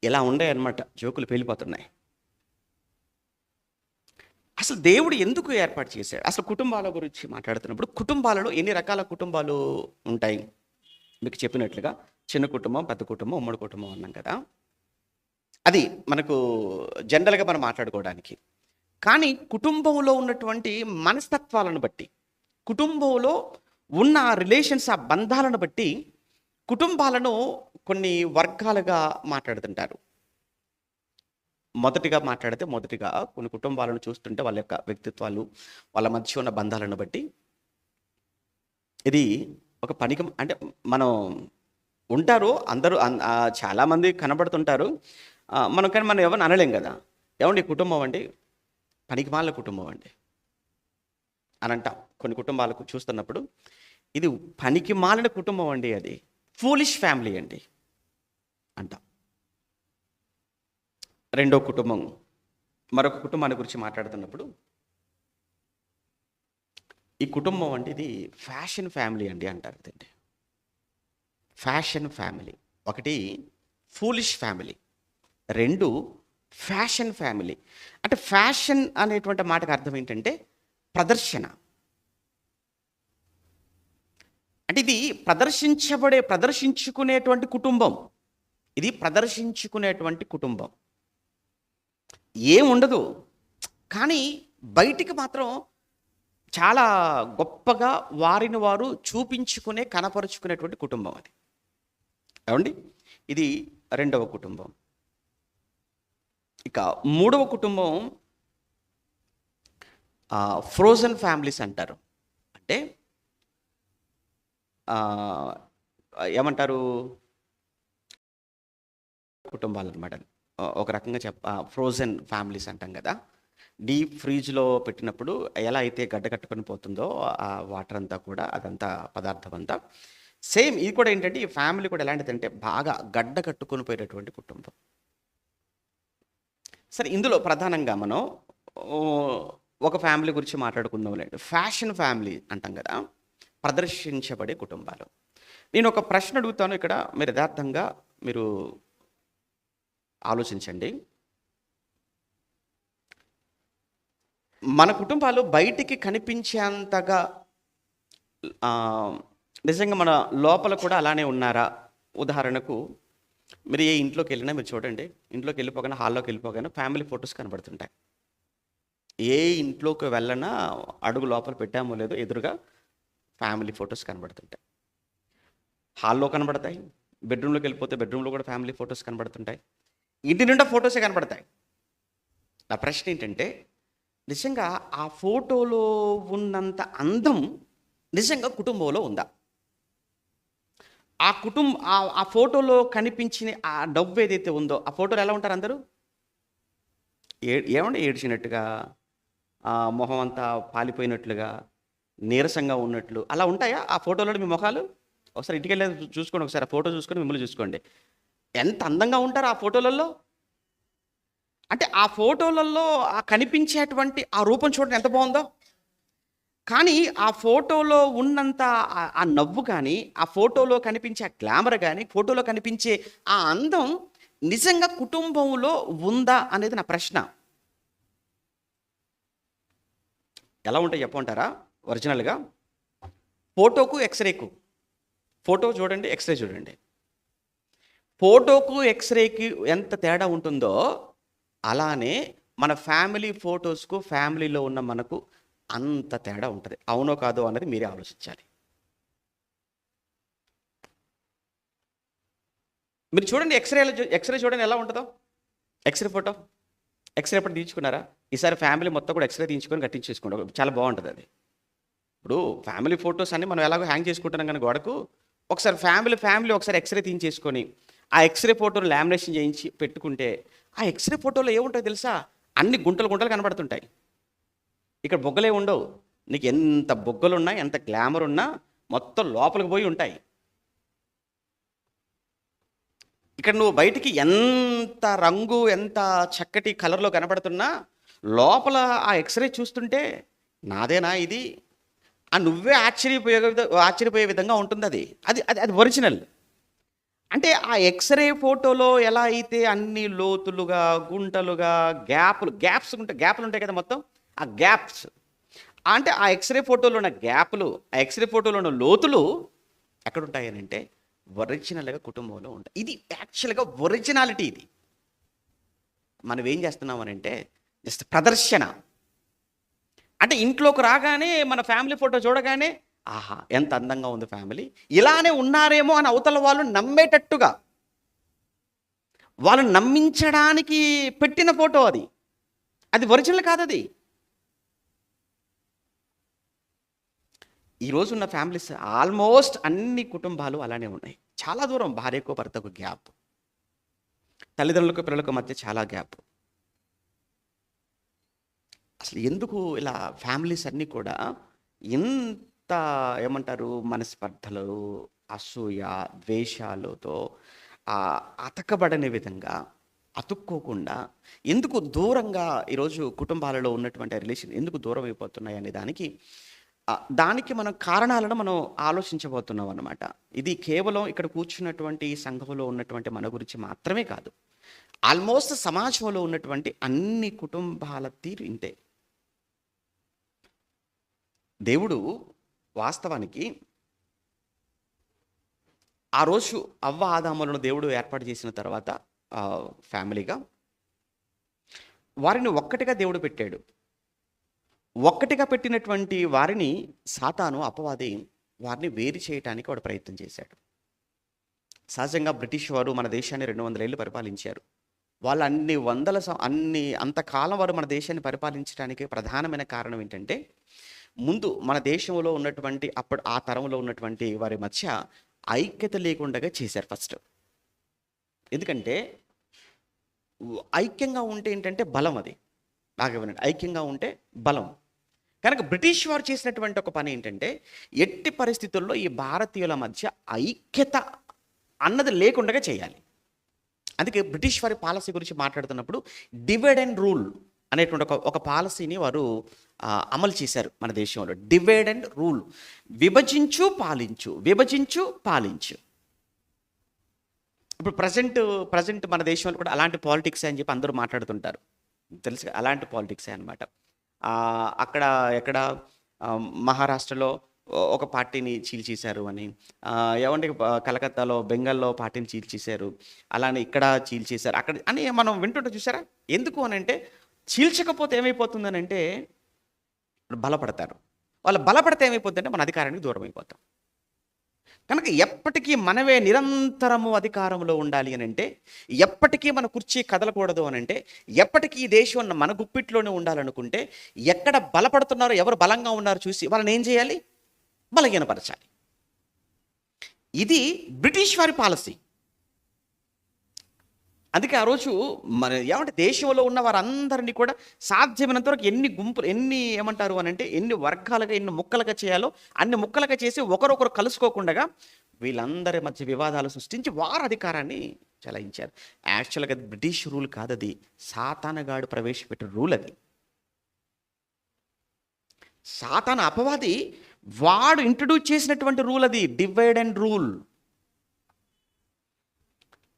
ఇలా ఉన్నాయన్నమాట, జోకులు పేలిపోతున్నాయి. అసలు దేవుడు ఎందుకు ఏర్పాటు చేశాడు? అసలు కుటుంబాల గురించి మాట్లాడుతున్నప్పుడు కుటుంబాలలో ఎన్ని రకాల కుటుంబాలు ఉంటాయి? మీకు చెప్పినట్లుగా చిన్న కుటుంబం, పెద్ద కుటుంబం, ఉమ్మడి కుటుంబం అన్నాం కదా, అది మనకు జనరల్గా మనం మాట్లాడుకోవడానికి. కానీ కుటుంబంలో ఉన్నటువంటి మనస్తత్వాలను బట్టి, కుటుంబంలో ఉన్న రిలేషన్స్ ఆ బంధాలను బట్టి కుటుంబాలను కొన్ని వర్గాలుగా మాట్లాడుతుంటారు. మొదటిగా కొన్ని కుటుంబాలను చూస్తుంటే వాళ్ళ యొక్క వ్యక్తిత్వాలు, వాళ్ళ మధ్య ఉన్న బంధాలను బట్టి ఇది ఒక పనికి అంటే మనం ఉంటారు అందరూ చాలామంది కనబడుతుంటారు. మనం ఎవరిని అనలేం కదా! ఏవండి ఈ కుటుంబం అండి పనికిమాలిన కుటుంబం అండి అని అంటాం. కొన్ని కుటుంబాలకు చూస్తున్నప్పుడు ఇది పనికిమాలిన కుటుంబం అండి, అది ఫూలిష్ ఫ్యామిలీ అండి అంటాం. రెండో కుటుంబం, మరొక కుటుంబాన్ని గురించి మాట్లాడుతున్నప్పుడు ఈ కుటుంబం అంటే ఇది ఫ్యాషన్ ఫ్యామిలీ అండి అంటారు. ఇదండి ఫ్యాషన్ ఫ్యామిలీ. ఒకటి ఫూలిష్ ఫ్యామిలీ, రెండు ఫ్యాషన్ ఫ్యామిలీ. అంటే ఫ్యాషన్ అనేటువంటి మాటకు అర్థం ఏంటంటే ప్రదర్శన. అంటే ఇది ప్రదర్శించుకునేటువంటి కుటుంబం. ఇది ప్రదర్శించుకునేటువంటి కుటుంబం. ఏముండదు కానీ బయటికి మాత్రం చాలా గొప్పగా వారిని వారు చూపించుకునే కనపరుచుకునేటువంటి కుటుంబం అది. ఏమండి ఇది రెండవ కుటుంబం. ఇక మూడవ కుటుంబం ఫ్రోజన్ ఫ్యామిలీస్ అంటారు. అంటే ఏమంటారు కుటుంబాలు అనమాట. ఒక రకంగా ఫ్రోజన్ ఫ్యామిలీస్ అంటాం కదా. డీప్ ఫ్రీజ్లో పెట్టినప్పుడు ఎలా అయితే గడ్డ కట్టుకొని పోతుందో ఆ వాటర్ అంతా కూడా, అదంతా పదార్థం అంతా సేమ్ ఇది కూడా ఏంటంటే ఈ ఫ్యామిలీ కూడా ఎలాంటిదంటే బాగా గడ్డ కట్టుకొని పోయేటటువంటి కుటుంబం. సరే, ఇందులో ప్రధానంగా మనం ఒక ఫ్యామిలీ గురించి మాట్లాడుకుందాం లేండి. ఫ్యాషన్ ఫ్యామిలీ అంటాం కదా, ప్రదర్శించబడే కుటుంబాలు. నేను ఒక ప్రశ్న అడుగుతాను ఇక్కడ, మీరు యథార్థంగా మీరు ఆలోచించండి. మన కుటుంబాలు బయటికి కనిపించేంతగా నిజంగా మన లోపల కూడా అలానే ఉన్నారా? ఉదాహరణకు మీరు ఏ ఇంట్లోకి వెళ్ళినా మీరు చూడండి, ఇంట్లోకి వెళ్ళిపోగానే హాల్లోకి వెళ్ళిపోగానే ఫ్యామిలీ ఫొటోస్ కనబడుతుంటాయి. ఏ ఇంట్లోకి వెళ్ళనా అడుగు లోపల పెట్టామో లేదో ఎదురుగా ఫ్యామిలీ ఫొటోస్ కనబడుతుంటాయి. హాల్లో కనబడతాయి, బెడ్రూమ్లోకి వెళ్ళిపోతే బెడ్రూమ్లో కూడా ఫ్యామిలీ ఫొటోస్ కనబడుతుంటాయి. ఇంటి నిండా ఫొటోసే కనబడతాయి. నా ప్రశ్న ఏంటంటే, నిజంగా ఆ ఫోటోలో ఉన్నంత అందం నిజంగా కుటుంబంలో ఉందా? ఆ ఫోటోలో కనిపించిన ఆ డబ్బు ఏదైతే ఉందో, ఆ ఫోటోలో ఎలా ఉంటారు అందరూ? ఏమంటే ఏడ్చినట్టుగా, మొహం అంతా పాలిపోయినట్లుగా, నీరసంగా ఉన్నట్లు అలా ఉంటాయా ఆ ఫోటోలో మీ మొఖాలు? ఒకసారి ఇంటికి వెళ్ళి చూసుకోండి, ఒకసారి ఆ ఫోటో చూసుకొని మిమ్మల్ని చూసుకోండి. ఎంత అందంగా ఉంటారు ఆ ఫోటోలలో. అంటే ఆ ఫోటోలలో ఆ కనిపించేటువంటి ఆ రూపం చూడండి ఎంత బాగుందో. కానీ ఆ ఫోటోలో ఉన్నంత ఆ నవ్వు కానీ, ఆ ఫోటోలో కనిపించే ఆ గ్లామర్ కానీ, ఫోటోలో కనిపించే ఆ అందం నిజంగా కుటుంబంలో ఉందా అనేది నా ప్రశ్న. ఎలా ఉంటాయి చెప్పమంటారా? ఒరిజినల్గా ఫోటోకు ఎక్స్రేకు, ఫోటో చూడండి, ఎక్స్రే చూడండి. ఫోటోకు ఎక్స్రేకి ఎంత తేడా ఉంటుందో అలానే మన ఫ్యామిలీ ఫొటోస్కు, ఫ్యామిలీలో ఉన్న మనకు అంత తేడా ఉంటుంది. అవునో కాదో అన్నది మీరే ఆలోచించాలి. మీరు చూడండి, ఎక్స్రే చూడండి ఎలా ఉంటుందో. ఎక్స్రే ఫోటో, ఎక్స్రే ఎప్పుడు తీయించుకున్నారా? ఈసారి ఫ్యామిలీ మొత్తం కూడా ఎక్స్రే తీయించుకొని కట్టించేసుకోండి, చాలా బాగుంటుంది అది. ఇప్పుడు ఫ్యామిలీ ఫొటోస్ అన్ని మనం ఎలాగో హ్యాంగ్ చేసుకుంటున్నాం కానీ గోడకు, ఒకసారి ఫ్యామిలీ ఒకసారి ఎక్స్రే తీయించేసుకొని ఆ ఎక్స్రే ఫోటోను లామినేషన్ చేయించి పెట్టుకుంటే ఆ ఎక్స్రే ఫోటోలో ఏముంటాయో తెలుసా? అన్ని గుంటలు గుంటలు కనబడుతుంటాయి. ఇక్కడ బొగ్గలే ఉండవు. నీకు ఎంత బొగ్గలు ఉన్నా, ఎంత గ్లామర్ ఉన్నా మొత్తం లోపలికి పోయి ఉంటాయి. ఇక్కడ నువ్వు బయటికి ఎంత రంగు, ఎంత చక్కటి కలర్లో కనబడుతున్నా లోపల ఆ ఎక్స్రే చూస్తుంటే నాదేనా ఇది నువ్వే ఆశ్చర్యపోయే విధంగా ఉంటుంది. అది అది అది ఒరిజినల్. అంటే ఆ ఎక్స్రే ఫోటోలో ఎలా అయితే అన్ని లోతులుగా, గుంటలుగా, గ్యాప్స్ ఉంటాయి కదా మొత్తం. ఆ గ్యాప్స్ అంటే ఆ ఎక్స్రే ఫోటోలో ఉన్న గ్యాప్లు, ఆ ఎక్స్రే ఫోటోలో ఉన్న లోతులు ఎక్కడుంటాయి అని అంటే ఒరిజినల్గా కుటుంబంలో ఉంటాయి. ఇది యాక్చువల్గా ఒరిజినాలిటీ. ఇది మనం ఏం చేస్తున్నాం అని అంటే జస్ట్ ప్రదర్శన. అంటే ఇంట్లోకి రాగానే మన ఫ్యామిలీ ఫోటో చూడగానే ఆహా ఎంత అందంగా ఉంది ఫ్యామిలీ, ఇలానే ఉన్నారేమో అని అవతల వాళ్ళు నమ్మేటట్టుగా వాళ్ళని నమ్మించడానికి పెట్టిన ఫోటో అది. అది ఒరిజినల్ కాదది. ఈరోజున్న ఫ్యామిలీస్ ఆల్మోస్ట్ అన్ని కుటుంబాలు అలానే ఉన్నాయి. చాలా దూరం భార్యకు, భర్తకు గ్యాప్. తల్లిదండ్రులకు, పిల్లలకు మధ్య చాలా గ్యాప్. అసలు ఎందుకు ఇలా ఫ్యామిలీస్ అన్నీ కూడా ఇంత ఏమంటారు మనస్పర్ధలు, అసూయ, ద్వేషాలతో అతకబడని విధంగా అతుక్కోకుండా ఎందుకు దూరంగా ఈరోజు కుటుంబాలలో ఉన్నటువంటి రిలేషన్ ఎందుకు దూరం అయిపోతున్నాయి అనే దానికి మనం కారణాలను మనం ఆలోచించబోతున్నాం అన్నమాట. ఇది కేవలం ఇక్కడ కూర్చున్నటువంటి సంఘంలో ఉన్నటువంటి మన గురించి మాత్రమే కాదు. ఆల్మోస్ట్ సమాజంలో ఉన్నటువంటి అన్ని కుటుంబాల తీరు ఇంతే. దేవుడు వాస్తవానికి ఆ రోజు అవ్వ ఆదాములను దేవుడు ఏర్పాటు చేసిన తర్వాత ఫ్యామిలీగా వారిని ఒక్కటిగా దేవుడు పెట్టాడు. ఒక్కటిగా పెట్టినటువంటి వారిని సాతాను, అపవాది వారిని వేరు చేయటానికి వాడు ప్రయత్నం చేశాడు. సహజంగా బ్రిటిష్ వారు మన దేశాన్ని 200 ఏళ్ళు పరిపాలించారు. వాళ్ళు అంతకాలం వారు మన దేశాన్ని పరిపాలించడానికి ప్రధానమైన కారణం ఏంటంటే, ముందు మన దేశంలో ఉన్నటువంటి ఆ తరంలో ఉన్నటువంటి వారి మధ్య ఐక్యత లేకుండా చేశారు ఫస్ట్. ఎందుకంటే ఐక్యంగా ఉంటే ఏంటంటే బలం, అది బాగా వినండి, ఐక్యంగా ఉంటే బలం. కనుక బ్రిటిష్ వారు చేసినటువంటి ఒక పని ఏంటంటే, ఎట్టి పరిస్థితుల్లో ఈ భారతీయుల మధ్య ఐక్యత అన్నది లేకుండా చేయాలి. అందుకే బ్రిటిష్ వారి పాలసీ గురించి మాట్లాడుతున్నప్పుడు డివైడ్ అండ్ రూల్ అనేటువంటి ఒక పాలసీని వారు అమలు చేశారు మన దేశంలో. డివైడ్ అండ్ రూల్, విభజించు పాలించు, విభజించు పాలించు. ఇప్పుడు ప్రజెంట్ మన దేశంలో కూడా అలాంటి పాలిటిక్స్ అని చెప్పి అందరూ మాట్లాడుతుంటారు. తెలుసు, అలాంటి పాలిటిక్సే అనమాట. ఎక్కడ మహారాష్ట్రలో ఒక పార్టీని చీల్చేశారు అని, ఏమంటే కలకత్తాలో, బెంగాల్లో పార్టీని చీల్చేశారు, అలానే ఇక్కడ చీల్చేశారు అక్కడ అని మనం వింటుంటే చూసారా. ఎందుకు అని అంటే, చీల్చకపోతే ఏమైపోతుందని అంటే బలపడతారు. వాళ్ళు బలపడితే ఏమైపోతుందంటే మన అధికారానికి దూరం అయిపోతాం. కనుక ఎప్పటికీ మనమే నిరంతరము అధికారంలో ఉండాలి అని అంటే, ఎప్పటికీ మన కుర్చీ కదలకూడదు అని అంటే, ఎప్పటికీ ఈ దేశం మన గుప్పిట్లోనే ఉండాలనుకుంటే, ఎక్కడ బలపడుతున్నారో, ఎవరు బలంగా ఉన్నారో చూసి వాళ్ళని ఏం చేయాలి? బలహీనపరచాలి. ఇది బ్రిటిష్ వారి పాలసీ. అందుకే ఆ రోజు ఏమంటే దేశంలో ఉన్న వారందరినీ కూడా సాధ్యమైనంత వరకు ఎన్ని వర్గాలుగా, ఎన్ని ముక్కలుగా చేయాలో అన్ని ముక్కలుగా చేసి ఒకరొకరు కలుసుకోకుండా వీళ్ళందరి మధ్య వివాదాలు సృష్టించి వారు అధికారాన్ని చెలాయించారు. యాక్చువల్గా అది బ్రిటిష్ రూల్ కాదు, అది సాతానగాడు ప్రవేశపెట్టిన రూల్. అది సాతాన అపవాది వాడు ఇంట్రడ్యూస్ చేసినటువంటి రూల్, అది డివైడ్ అండ్ రూల్.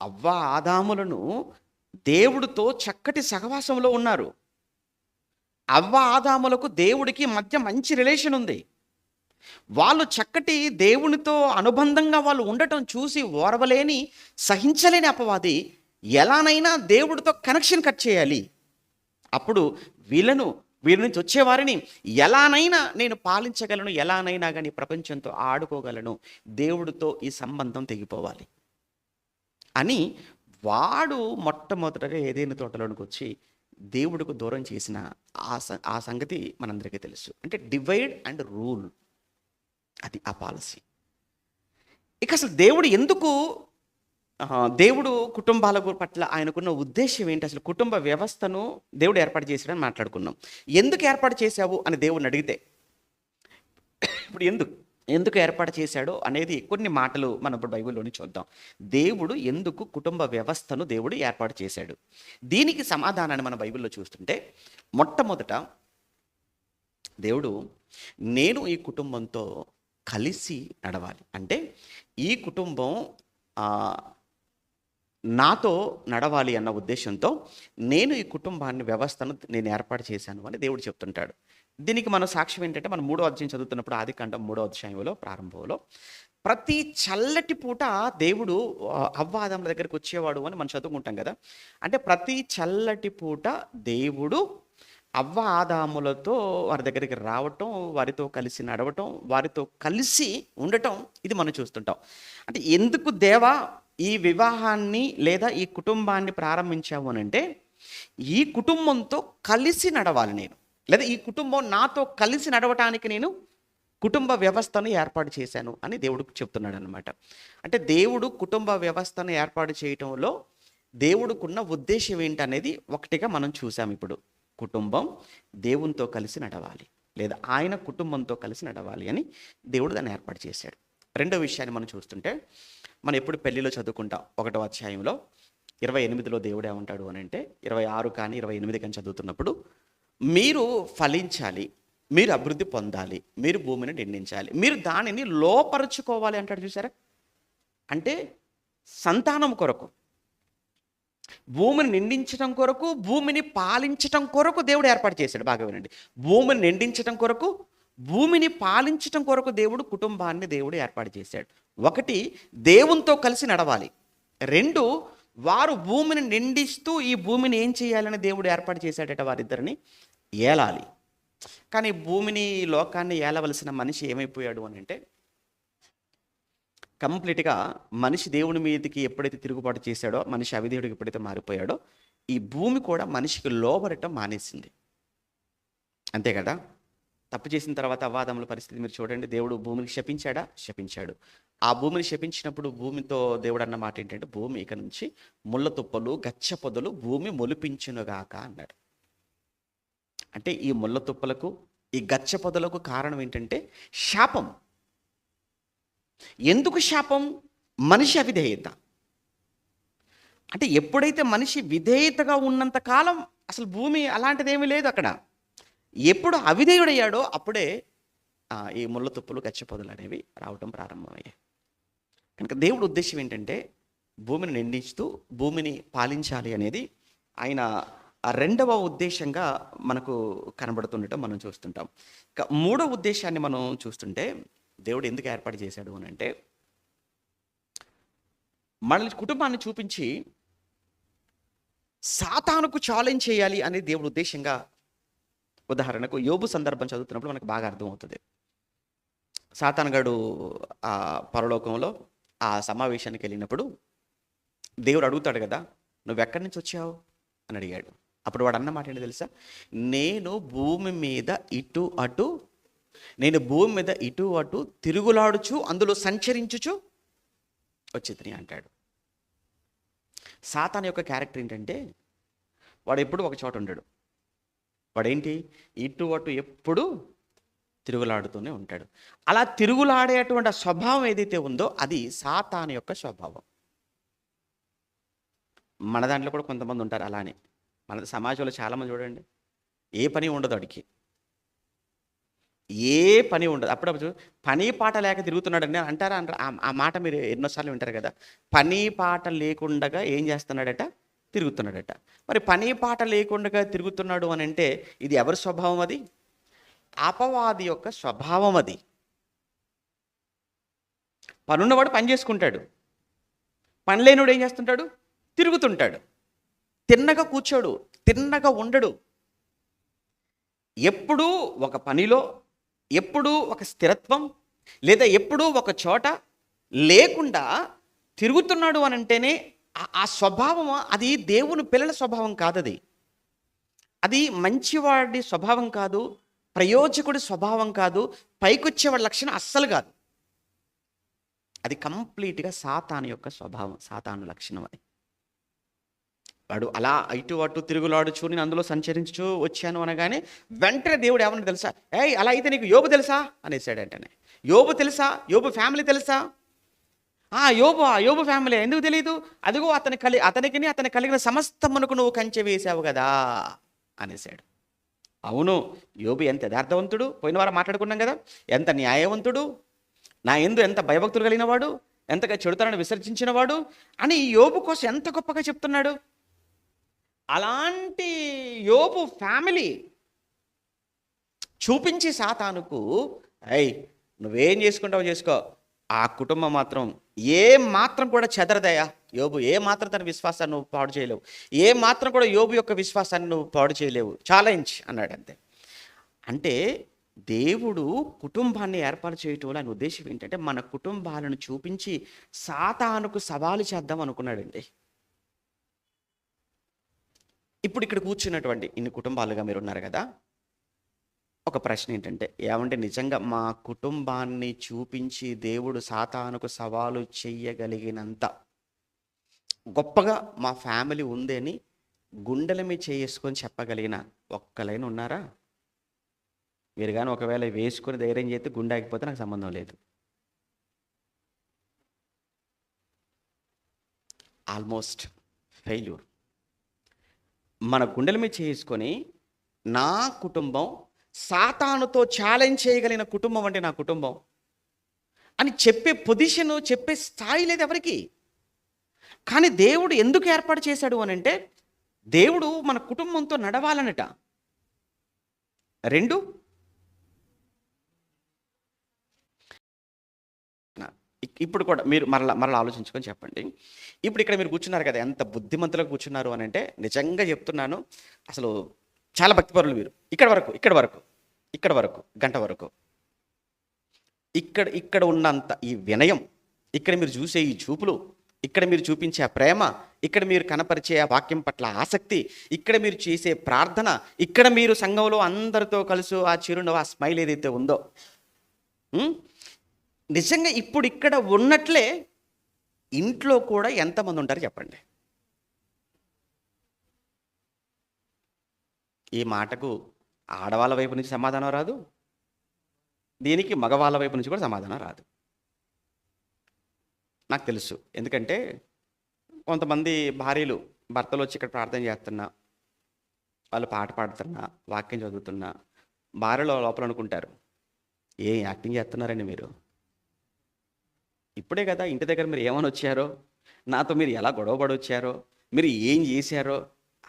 అవ్వ ఆదాములను దేవుడితో చక్కటి సహవాసంలో ఉన్నారు. అవ్వ ఆదాములకు దేవుడికి మధ్య మంచి రిలేషన్ ఉంది. వాళ్ళు చక్కటి దేవునితో అనుబంధంగా వాళ్ళు ఉండటం చూసి ఓర్వలేని, సహించలేని అపవాది ఎలానైనా దేవుడితో కనెక్షన్ కట్ చేయాలి. అప్పుడు వీళ్ళ నుంచి వచ్చేవారిని ఎలానైనా నేను పాలించగలను, ఎలానైనా కానీ ప్రపంచంతో ఆడుకోగలను, దేవుడితో ఈ సంబంధం తెగిపోవాలి అని వాడు మొట్టమొదటగా ఏదైనా తోటలోనికి వచ్చి దేవుడికి దూరం చేసిన ఆ సంగతి మనందరికీ తెలుసు. అంటే డివైడ్ అండ్ రూల్, అది ఆ పాలసీ. ఇక అసలు దేవుడు కుటుంబాల పట్ల ఆయనకున్న ఉద్దేశం ఏంటి? అసలు కుటుంబ వ్యవస్థను దేవుడు ఏర్పాటు చేశాడని మాట్లాడుకున్నాం. ఎందుకు ఏర్పాటు చేశావు అని దేవుడిని అడిగితే, ఇప్పుడు ఎందుకు ఏర్పాటు చేశాడో అనేది కొన్ని మాటలు మనం ఇప్పుడు బైబిల్లోని చూద్దాం. దేవుడు ఎందుకు కుటుంబ వ్యవస్థను దేవుడు ఏర్పాటు చేశాడు? దీనికి సమాధానాన్ని మన బైబిల్లో చూస్తుంటే, మొట్టమొదట దేవుడు నేను ఈ కుటుంబంతో కలిసి నడవాలి, అంటే ఈ కుటుంబం నాతో నడవాలి అన్న ఉద్దేశంతో నేను ఈ కుటుంబాన్ని, వ్యవస్థను నేను ఏర్పాటు చేశాను అని దేవుడు చెప్తుంటాడు. దీనికి మన సాక్ష్యం ఏంటంటే, మనం 3వ అధ్యాయం చదువుతున్నప్పుడు, ఆదికాండం 3వ అధ్యాయంలో ప్రారంభంలో ప్రతి చల్లటి పూట దేవుడు అవ్వ ఆదాముల దగ్గరికి వచ్చేవాడు అని మనం చదువుకుంటాం కదా. అంటే ప్రతి చల్లటి పూట దేవుడు అవ్వ ఆదాములతో వారి దగ్గరికి రావటం, వారితో కలిసి నడవటం, వారితో కలిసి ఉండటం, ఇది మనం చూస్తుంటాం. అంటే ఎందుకు దేవా ఈ వివాహాన్ని లేదా ఈ కుటుంబాన్ని ప్రారంభించాము అనంటే ఈ కుటుంబంతో కలిసి నడవాలి నేను, లేదా ఈ కుటుంబం నాతో కలిసి నడవటానికి నేను కుటుంబ వ్యవస్థను ఏర్పాటు చేశాను అని దేవుడు చెప్తున్నాడు అనమాట. అంటే దేవుడు కుటుంబ వ్యవస్థను ఏర్పాటు చేయటంలో దేవుడికున్న ఉద్దేశం ఏంటనేది ఒకటిగా మనం చూసాం. ఇప్పుడు కుటుంబం దేవునితో కలిసి నడవాలి, లేదా ఆయన కుటుంబంతో కలిసి నడవాలి అని దేవుడు దాన్ని ఏర్పాటు చేశాడు. రెండో విషయాన్ని మనం చూస్తుంటే, మనం ఎప్పుడు పెళ్లిలో చదువుకుంటాం 1వ అధ్యాయంలో 28లో దేవుడు ఏమంటాడు అని అంటే, 26 కానీ 28 కానీ చదువుతున్నప్పుడు, మీరు ఫలించాలి, మీరు అభివృద్ధి పొందాలి, మీరు భూమిని నిండించాలి, మీరు దానిని లోపరుచుకోవాలి అంటాడు. చూసారా? అంటే సంతానం కొరకు, భూమిని నిండించడం కొరకు, భూమిని పాలించటం కొరకు దేవుడు ఏర్పాటు చేశాడు. బాగా వినండి. భూమిని నిండించటం కొరకు, భూమిని పాలించటం కొరకు దేవుడు కుటుంబాన్ని దేవుడు ఏర్పాటు చేశాడు. ఒకటి, దేవునితో కలిసి నడవాలి. రెండు, వారు భూమిని నిండిస్తూ ఈ భూమిని ఏం చేయాలని దేవుడు ఏర్పాటు చేశాడట, వారిద్దరిని ఏలాలి. కానీ భూమిని, లోకాన్ని ఏలవలసిన మనిషి ఏమైపోయాడు అని అంటే, కంప్లీట్గా మనిషి దేవుని మీదకి ఎప్పుడైతే తిరుగుబాటు చేశాడో, మనిషి అవిధేయుడికి ఎప్పుడైతే మారిపోయాడో, ఈ భూమి కూడా మనిషికి లోబడటం మానేసింది. అంతే కదా? తప్పు చేసిన తర్వాత అవ్వాదముల పరిస్థితి మీరు చూడండి. దేవుడు భూమిని శపించాడా? శపించాడు. ఆ భూమిని శపించినప్పుడు భూమితో దేవుడు అన్న మాట ఏంటంటే, భూమి ఇక నుంచి ముళ్ళ తుప్పలు, గచ్చ పొదలు భూమి మొలిపించునుగాక అన్నాడు. అంటే ఈ ముళ్ళ తుప్పలకు, ఈ గచ్చ పొదలకు కారణం ఏంటంటే శాపం. ఎందుకు శాపం? మనిషి అవిధేయత. అంటే ఎప్పుడైతే మనిషి విధేయతగా ఉన్నంత కాలం అసలు భూమి అలాంటిదేమీ లేదు అక్కడ. ఎప్పుడు అవిధేయుడయ్యాడో అప్పుడే ఈ ముళ్ళ తుప్పులు, గచ్చ పొదలు అనేవి రావటం ప్రారంభమయ్యాయి. కనుక దేవుడి ఉద్దేశం ఏంటంటే, భూమిని నిండిస్తూ భూమిని పాలించాలి అనేది ఆయన రెండవ ఉద్దేశంగా మనకు కనబడుతుండటం మనం చూస్తుంటాం. ఇక మూడవ ఉద్దేశాన్ని మనం చూస్తుంటే, దేవుడు ఎందుకు ఏర్పాటు చేశాడు అని అంటే, మన కుటుంబాన్ని చూపించి సాతానుకు ఛాలెంజ్ చేయాలి అనేది దేవుడు ఉద్దేశంగా. ఉదాహరణకు యోబు సందర్భం చదువుతున్నప్పుడు మనకు బాగా అర్థమవుతుంది. సాతానుగాడు ఆ పరలోకంలో ఆ సమావేశానికి వెళ్ళినప్పుడు దేవుడు అడుగుతాడు కదా, నువ్వు ఎక్కడి నుంచి వచ్చావు అని అడిగాడు. అప్పుడు వాడు అన్న మాట ఏంటో తెలుసా? నేను భూమి మీద ఇటు అటు తిరుగులాడుచు అందులో సంచరించుచు వచ్చింది అంటాడు. సాతాను యొక్క క్యారెక్టర్ ఏంటంటే, వాడు ఎప్పుడు ఒక చోట ఉండడు. వాడేంటి? ఇటు అటు ఎప్పుడు తిరుగులాడుతూనే ఉంటాడు. అలా తిరుగులాడేటువంటి స్వభావం ఏదైతే ఉందో అది సాతాను యొక్క స్వభావం. మన దాంట్లో కూడా కొంతమంది ఉంటారు అలానే. మన సమాజంలో చాలామంది చూడండి, ఏ పని ఉండదు వాడికి, ఏ పని ఉండదు. అప్పుడప్పుడు పని పాట లేక తిరుగుతున్నాడని అంటారా? ఆ మాట మీరు ఎన్నోసార్లు వింటారు కదా. పని పాట లేకుండా ఏం చేస్తున్నాడట? తిరుగుతున్నాడట. మరి పని పాట లేకుండా తిరుగుతున్నాడు అని అంటే ఇది ఎవరి స్వభావం? అది అపవాది యొక్క స్వభావం. అది పనున్నవాడు పని చేసుకుంటాడు, పని లేనివాడు ఏం చేస్తుంటాడు? తిరుగుతుంటాడు. తిన్నగా కూర్చోడు, తిన్నగా ఉండడు. ఎప్పుడూ ఒక పనిలో, ఎప్పుడూ ఒక స్థిరత్వం, లేదా ఎప్పుడూ ఒక చోట లేకుండా తిరుగుతున్నాడు అని అంటేనే ఆ స్వభావం అది దేవుని పిల్లల స్వభావం కాదు. అది మంచివాడి స్వభావం కాదు, ప్రయోజకుడి స్వభావం కాదు, పైకొచ్చేవాడి లక్షణం అస్సలు కాదు. అది కంప్లీట్గా సాతాను యొక్క స్వభావం, సాతాను లక్షణం. అది వాడు అలా ఇటు అటు తిరుగులాడుచు నేను అందులో సంచరించు వచ్చాను అనగానే వెంటనే దేవుడు ఏమన్నా తెలుసా? అలా అయితే నీకు యోబు తెలుసా అనేసాడు. వెంటనే యోబు తెలుసా? యోబు ఫ్యామిలీ తెలుసా? యోబు ఫ్యామిలీ ఎందుకు తెలియదు? అదిగో అతనికి కలిగిన సమస్తమునకు నువ్వు కంచె వేసావు కదా అనేసాడు. అవును, యోబు ఎంత యథార్థవంతుడు, పోయిన వారం మాట్లాడుకున్నాం కదా, ఎంత న్యాయవంతుడు, నా యందు ఎంత భయభక్తులు కలిగిన వాడు, ఎంతగా చెడుతనాన్ని విసర్జించిన వాడు అని యోబు కోసం ఎంత గొప్పగా చెప్తున్నాడు. అలాంటి యోబు ఫ్యామిలీ చూపించి సాతానుకు, నువ్వేం చేసుకుంటావో చేసుకో, ఆ కుటుంబం మాత్రం ఏ మాత్రం కూడా చెదరదయా. యోబు ఏ మాత్రం తన విశ్వాసాన్ని నువ్వు పాడు చేయలేవు, ఏ మాత్రం కూడా యోబు యొక్క విశ్వాసాన్ని నువ్వు పాడు చేయలేవు, ఛాలెంజ్ అన్నాడు. అంతే. అంటే దేవుడు కుటుంబాన్ని ఏర్పాటు చేయటంలో ఆయన ఉద్దేశం ఏంటంటే మన కుటుంబాలను చూపించి సాతానుకు సవాలు చేద్దాం అనుకున్నాడండి. ఇప్పుడు ఇక్కడ కూర్చున్నటువంటి ఇన్ని కుటుంబాలుగా మీరు ఉన్నారు కదా, ఒక ప్రశ్న ఏంటంటే, ఏమంటే నిజంగా మా కుటుంబాన్ని చూపించి దేవుడు సాతానుకు సవాలు చెయ్యగలిగినంత గొప్పగా మా ఫ్యామిలీ ఉంది అని గుండెల మీద చేసుకొని చెప్పగలిగిన ఒక్కలైన ఉన్నారా? మీరు కానీ ఒకవేళ వేసుకొని ధైర్యం చేస్తే గుండె ఆగిపోతే నాకు సంబంధం లేదు. Almost failure. మన గుండెల మీద చేసుకొని నా కుటుంబం సాతానుతో ఛాలెంజ్ చేయగలిగిన కుటుంబం అంటే నా కుటుంబం అని చెప్పే పొజిషను, చెప్పే స్థాయి లేదు ఎవరికి. కానీ దేవుడు ఎందుకు ఏర్పాటు చేశాడు అని అంటే, దేవుడు మన కుటుంబంతో నడవాలనట. రెండు, ఇప్పుడు కూడా మీరు మరలా ఆలోచించుకొని చెప్పండి. ఇప్పుడు ఇక్కడ మీరు కూర్చున్నారు కదా, ఎంత బుద్ధిమంతులుగా కూర్చున్నారు అని అంటే, నిజంగా చెప్తున్నాను, అసలు చాలా భక్తిపరులు మీరు. ఇక్కడ వరకు గంట వరకు ఇక్కడ ఉన్నంత ఈ వినయం, ఇక్కడ మీరు చూసే ఈ చూపులు, ఇక్కడ మీరు చూపించే ఆ ప్రేమ, ఇక్కడ మీరు కనపరిచే ఆ వాక్యం పట్ల ఆసక్తి, ఇక్కడ మీరు చేసే ప్రార్థన, ఇక్కడ మీరు సంఘంలో అందరితో కలిసి ఆ చిరునవ్వు, ఆ స్మైల్ ఏదైతే ఉందో, నిజంగా ఇప్పుడు ఇక్కడ ఉన్నట్లే ఇంట్లో కూడా ఎంతమంది ఉంటారు చెప్పండి? ఈ మాటకు ఆడవాళ్ళ వైపు నుంచి సమాధానం రాదు, దీనికి మగవాళ్ళ వైపు నుంచి కూడా సమాధానం రాదు. నాకు తెలుసు. ఎందుకంటే కొంతమంది భార్యలు, భర్తలు వచ్చి ఇక్కడ ప్రార్థన చేస్తున్నా, వాళ్ళు పాట పాడుతున్నా, వాక్యం చదువుతున్నా, భార్యలో లోపల అనుకుంటారు, ఏం యాక్టింగ్ చేస్తున్నారండి మీరు? ఇప్పుడే కదా ఇంటి దగ్గర మీరు ఏమని వచ్చారో, నాతో మీరు ఎలా గొడవపడి వచ్చారో, మీరు ఏం చేశారో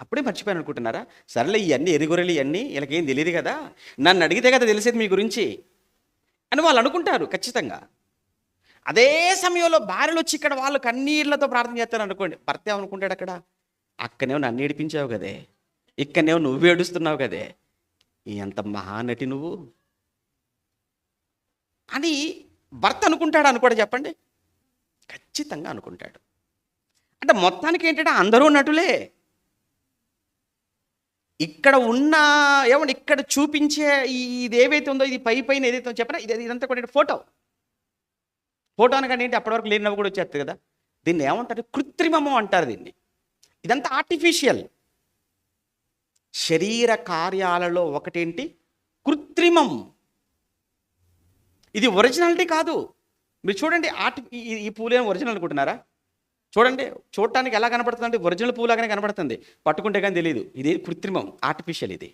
అప్పుడే మర్చిపోయాను అనుకుంటున్నారా? సరేలే, ఇవన్నీ ఎరిగొరలు, ఇవన్నీ వీళ్ళకేం తెలియదు కదా, నన్ను అడిగితే కదా తెలిసేది మీ గురించి అని వాళ్ళు అనుకుంటారు ఖచ్చితంగా. అదే సమయంలో భార్యలు వచ్చి ఇక్కడ వాళ్ళు కన్నీళ్లతో ప్రార్థన చేస్తారు అనుకోండి, భర్త ఏమనుకుంటాడు, అక్కనేమో నన్ను ఏడిపించావు కదే, ఇక్కడనేమో నువ్వు ఏడుస్తున్నావు కదే, ఎంత మహానటి నువ్వు అని భర్త అనుకుంటాడు అనుకోడు చెప్పండి? ఖచ్చితంగా అనుకుంటాడు. అంటే మొత్తానికి ఏంటంటే అందరూ నటులే. ఇక్కడ ఉన్న ఏమంటే ఇక్కడ చూపించే ఇది ఏవైతే ఉందో, ఇది పైన ఏదైతే ఉందో చెప్పనా, ఇదంతా కూడా ఫోటో అనగానే ఏంటి, అప్పటివరకు లేని నవ్వు కూడా వచ్చేస్తుంది కదా. దీన్ని ఏమంటారు? కృత్రిమము అంటారు దీన్ని. ఇదంతా ఆర్టిఫిషియల్. శరీర కార్యాలలో ఒకటేంటి? కృత్రిమం. ఇది ఒరిజినాలిటీ కాదు. మీరు చూడండి, ఈ పూలేం ఒరిజినల్ అనుకుంటున్నారా? చూడండి, చూడటానికి ఎలా కనపడుతుంది అంటే ఒరిజినల్ పూలాగానే కనపడుతుంది, పట్టుకుంటే కానీ తెలియదు. ఇది కృత్రిమం, ఆర్టిఫిషియల్. ఇది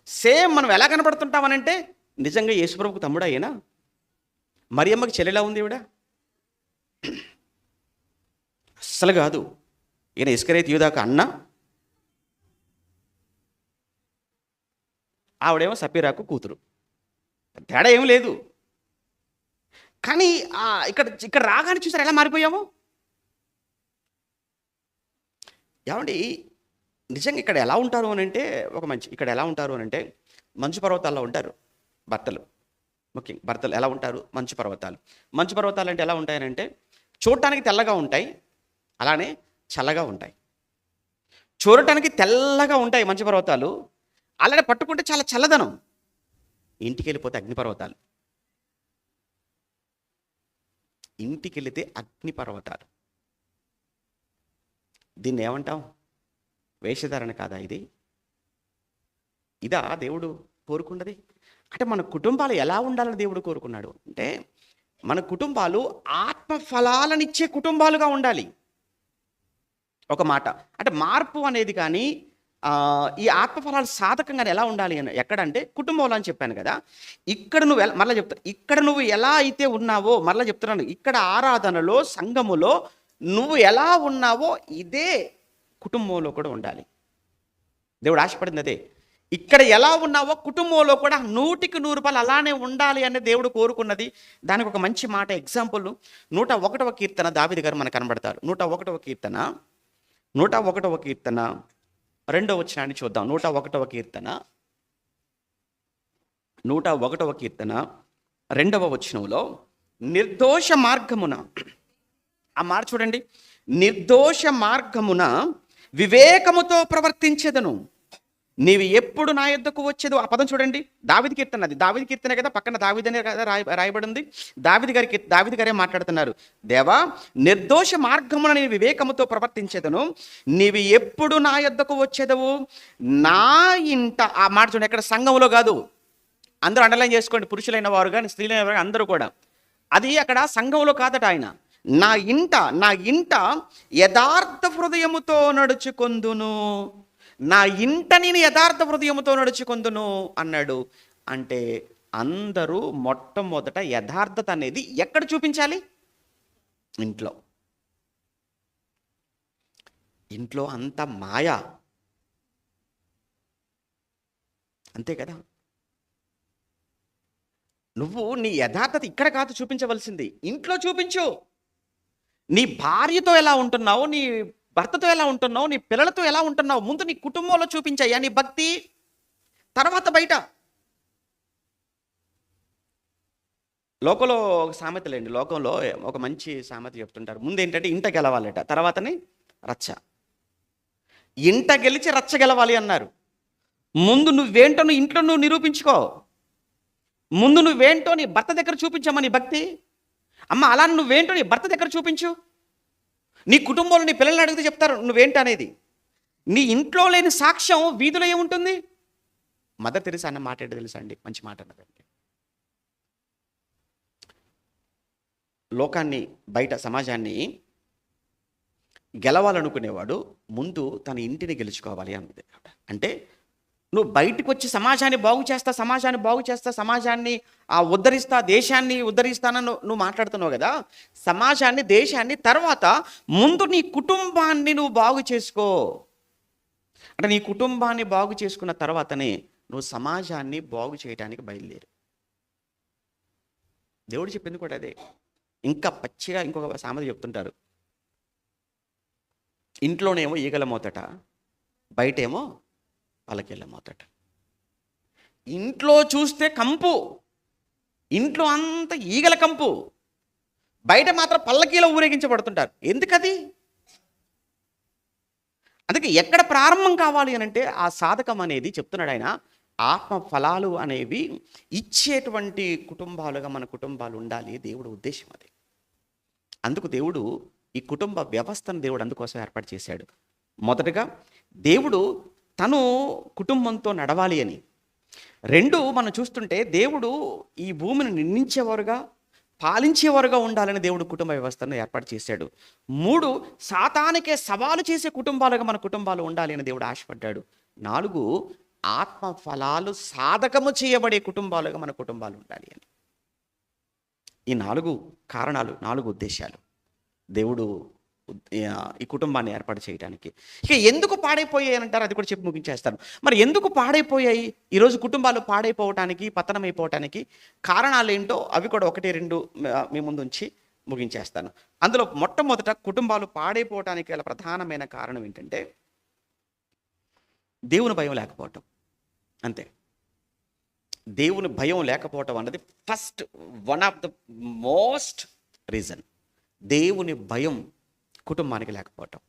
సేమ్ మనం ఎలా కనపడుతుంటామనంటే, నిజంగా యేసుప్రభుకు తమ్ముడా అయినా, మరియమ్మకి చెల్లెలా ఉంది ఈవిడ? అస్సలు కాదు. ఈయన ఇస్కరియోతు యూదాకు అన్న, ఆవిడేమో సపీరాకు కూతురు. తేడా ఏం లేదు. కానీ ఇక్కడ రాగానే చూసారు ఎలా మారిపోయాము. ఏమండి, నిజంగా ఇక్కడ ఎలా ఉంటారు అని అంటే, ఇక్కడ ఎలా ఉంటారు అని అంటే, మంచు పర్వతాల్లో ఉంటారు భర్తలు. ముఖ్యంగా భర్తలు ఎలా ఉంటారు? మంచు పర్వతాలు అంటే ఎలా ఉంటాయనంటే, చూడటానికి తెల్లగా ఉంటాయి, అలానే చల్లగా ఉంటాయి. చూడటానికి తెల్లగా ఉంటాయి మంచు పర్వతాలు, అలానే పట్టుకుంటే చాలా చల్లదనం. ఇంటికి వెళ్ళిపోతే అగ్నిపర్వతాలు. ఇంటికి వెళితే అగ్నిపర్వతాలు. దీన్ని ఏమంటాం? వేషధారణ కాదా ఇది? ఇదా దేవుడు కోరుకున్నది? అంటే మన కుటుంబాలు ఎలా ఉండాలని దేవుడు కోరుకున్నాడు అంటే, మన కుటుంబాలు ఆత్మ ఫలాలనిచ్చే కుటుంబాలుగా ఉండాలి. ఒక మాట అంటే, మార్పు అనేది కానీ ఈ ఆత్మఫలాలు సాధకంగా ఎలా ఉండాలి అని ఎక్కడంటే కుటుంబంలో అని చెప్పాను కదా. ఇక్కడ నువ్వు మరలా చెప్తాను, ఇక్కడ నువ్వు ఎలా అయితే ఉన్నావో, మరలా చెప్తున్నాను, ఇక్కడ ఆరాధనలో, సంఘములో నువ్వు ఎలా ఉన్నావో ఇదే కుటుంబంలో కూడా ఉండాలి. దేవుడు ఆశపడింది అదే. ఇక్కడ ఎలా ఉన్నావో కుటుంబంలో కూడా 100% అలానే ఉండాలి అని దేవుడు కోరుకున్నది. దానికి ఒక మంచి మాట, ఎగ్జాంపుల్ 101వ కీర్తన దావీదు గారు మనకు కనబడతారు. 101వ కీర్తన 2వ వచనాన్ని చూద్దాం. 101వ కీర్తన 101వ కీర్తన 2వ వచనంలో నిర్దోష మార్గమున, ఆ మాట చూడండి, నిర్దోష మార్గమున వివేకముతో ప్రవర్తించెదను, నీవు ఎప్పుడు నా యొద్దకు వచ్చేదో. ఆ పదం చూడండి, దావీదు కీర్తన, అది దావీదు కీర్తనే కదా, పక్కన దావీదనే కదా రాయబడి ఉంది. దావీదు గారే మాట్లాడుతున్నారు. దేవా, నిర్దోష మార్గమున నేను వివేకముతో ప్రవర్తించేదను, నీవు ఎప్పుడు నా యొద్దకు వచ్చేదవు, నా ఇంట. ఆ మాట చూడండి, ఎక్కడ సంఘంలో కాదు, అందరూ అండర్లైన్ చేసుకోండి, పురుషులైన వారు కానీ స్త్రీలైన వారు అందరూ కూడా. అది అక్కడ సంఘంలో కాదట. ఆయన నా ఇంట యథార్థ హృదయముతో నడుచుకొందును, నా ఇంట నేను యథార్థ హృదయముతో నడుచుకొందును అన్నాడు. అంటే అందరూ మొట్టమొదట యథార్థత అనేది ఎక్కడ చూపించాలి? ఇంట్లో. ఇంట్లో అంత మాయ, అంతే కదా. నువ్వు నీ యథార్థత ఇక్కడ కాదు చూపించవలసింది, ఇంట్లో చూపించు. నీ భార్యతో ఎలా ఉంటున్నావు, నీ భర్తతో ఎలా ఉంటున్నావు, నీ పిల్లలతో ఎలా ఉంటున్నావు, ముందు నీ కుటుంబంలో చూపించాయా నీ భక్తి, తర్వాత బయట. లోకంలో ఒక సామెతలేండి, లోకంలో ఒక మంచి సామెత చెప్తుంటారు. ముందు ఏంటంటే ఇంట గెలవాలట, తర్వాతనే రచ్చ. ఇంట గెలిచి రచ్చ గెలవాలి అన్నారు. ముందు నువ్వేంటో నువ్వు ఇంట్లో నువ్వు నిరూపించుకో. ముందు నువ్వేంటో నీ భర్త దగ్గర చూపించమ్మా నీ భక్తి. అమ్మ అలా నువ్వేంటో నీ భర్త దగ్గర చూపించు. నీ కుటుంబంలో నీ పిల్లల్ని అడిగితే చెప్తారు నువ్వేంటి అనేది. నీ ఇంట్లో లేని సాక్ష్యం వీధిలో ఏముంటుంది? మదర్ తెరిసా అన్న మాట ఏంటో తెలుసా అండి? మంచి మాట అన్నదండి. లోకాన్ని, బయట సమాజాన్ని గెలవాలనుకునేవాడు ముందు తన ఇంటిని గెలుచుకోవాలి అన్నది. అంటే నువ్వు బయటకు వచ్చి సమాజాన్ని బాగు చేస్తా, సమాజాన్ని ఉద్ధరిస్తా, దేశాన్ని ఉద్ధరిస్తానని నువ్వు మాట్లాడుతున్నావు కదా. సమాజాన్ని, దేశాన్ని, తర్వాత ముందు నీ కుటుంబాన్ని నువ్వు బాగు చేసుకో. అంటే నీ కుటుంబాన్ని బాగు చేసుకున్న తర్వాతనే నువ్వు సమాజాన్ని బాగు చేయడానికి బయలుదేరు. దేవుడు చెప్పింది కూడా అదే. ఇంకా పచ్చిగా ఇంకొక సామెత చెప్తుంటారు, ఇంట్లోనేమో ఈగల మోతట, బయటేమో పలకెళ్ళ మోతట. ఇంట్లో చూస్తే కంపు, ఇంట్లో అంత ఈగల కంపు, బయట మాత్రం పల్లకీలో ఊరేగించబడుతుంటారు. ఎందుకది? అందుకే ఎక్కడ ప్రారంభం కావాలి అని అంటే ఆ సాధకం అనేది చెప్తున్నాడు ఆయన. ఆత్మ ఫలాలు అనేవి ఇచ్చేటువంటి కుటుంబాలుగా మన కుటుంబాలు ఉండాలి, దేవుడు ఉద్దేశం అది. అందుకు దేవుడు ఈ కుటుంబ వ్యవస్థను దేవుడు అందుకోసం ఏర్పాటు చేశాడు. మొదటగా దేవుడు తను కుటుంబంతో నడవాలి అని. 2, మనం చూస్తుంటే దేవుడు ఈ భూమిని నిర్మించేవారుగా, పాలించేవారుగా ఉండాలని దేవుడు కుటుంబ వ్యవస్థను ఏర్పాటు చేశాడు. 3, సాతానికే సవాలు చేసే కుటుంబాలుగా మన కుటుంబాలు ఉండాలి అని దేవుడు ఆశపడ్డాడు. 4, ఆత్మ ఫలాలు సాధకము చేయబడే కుటుంబాలుగా మన కుటుంబాలు ఉండాలి అని. ఈ 4 కారణాలు, 4 ఉద్దేశాలు దేవుడు ఈ కుటుంబాన్ని ఏర్పాటు చేయడానికి. ఇక ఎందుకు పాడైపోయాయి అని అంటారు, అది కూడా చెప్పి ముగించేస్తాను. మరి ఎందుకు పాడైపోయాయి ఈరోజు కుటుంబాలు పాడైపోవటానికి, పతనమైపోవటానికి కారణాలు ఏంటో అవి కూడా 1, 2 మీ ముందు ఉంచి ముగించేస్తాను. అందులో మొట్టమొదట కుటుంబాలు పాడైపోవటానికి గల ప్రధానమైన కారణం ఏంటంటే దేవుని భయం లేకపోవటం. అంతే. దేవుని భయం లేకపోవటం అన్నది first, one of the most reason. దేవుని భయం కుటుంబానికి లేకపోవటం.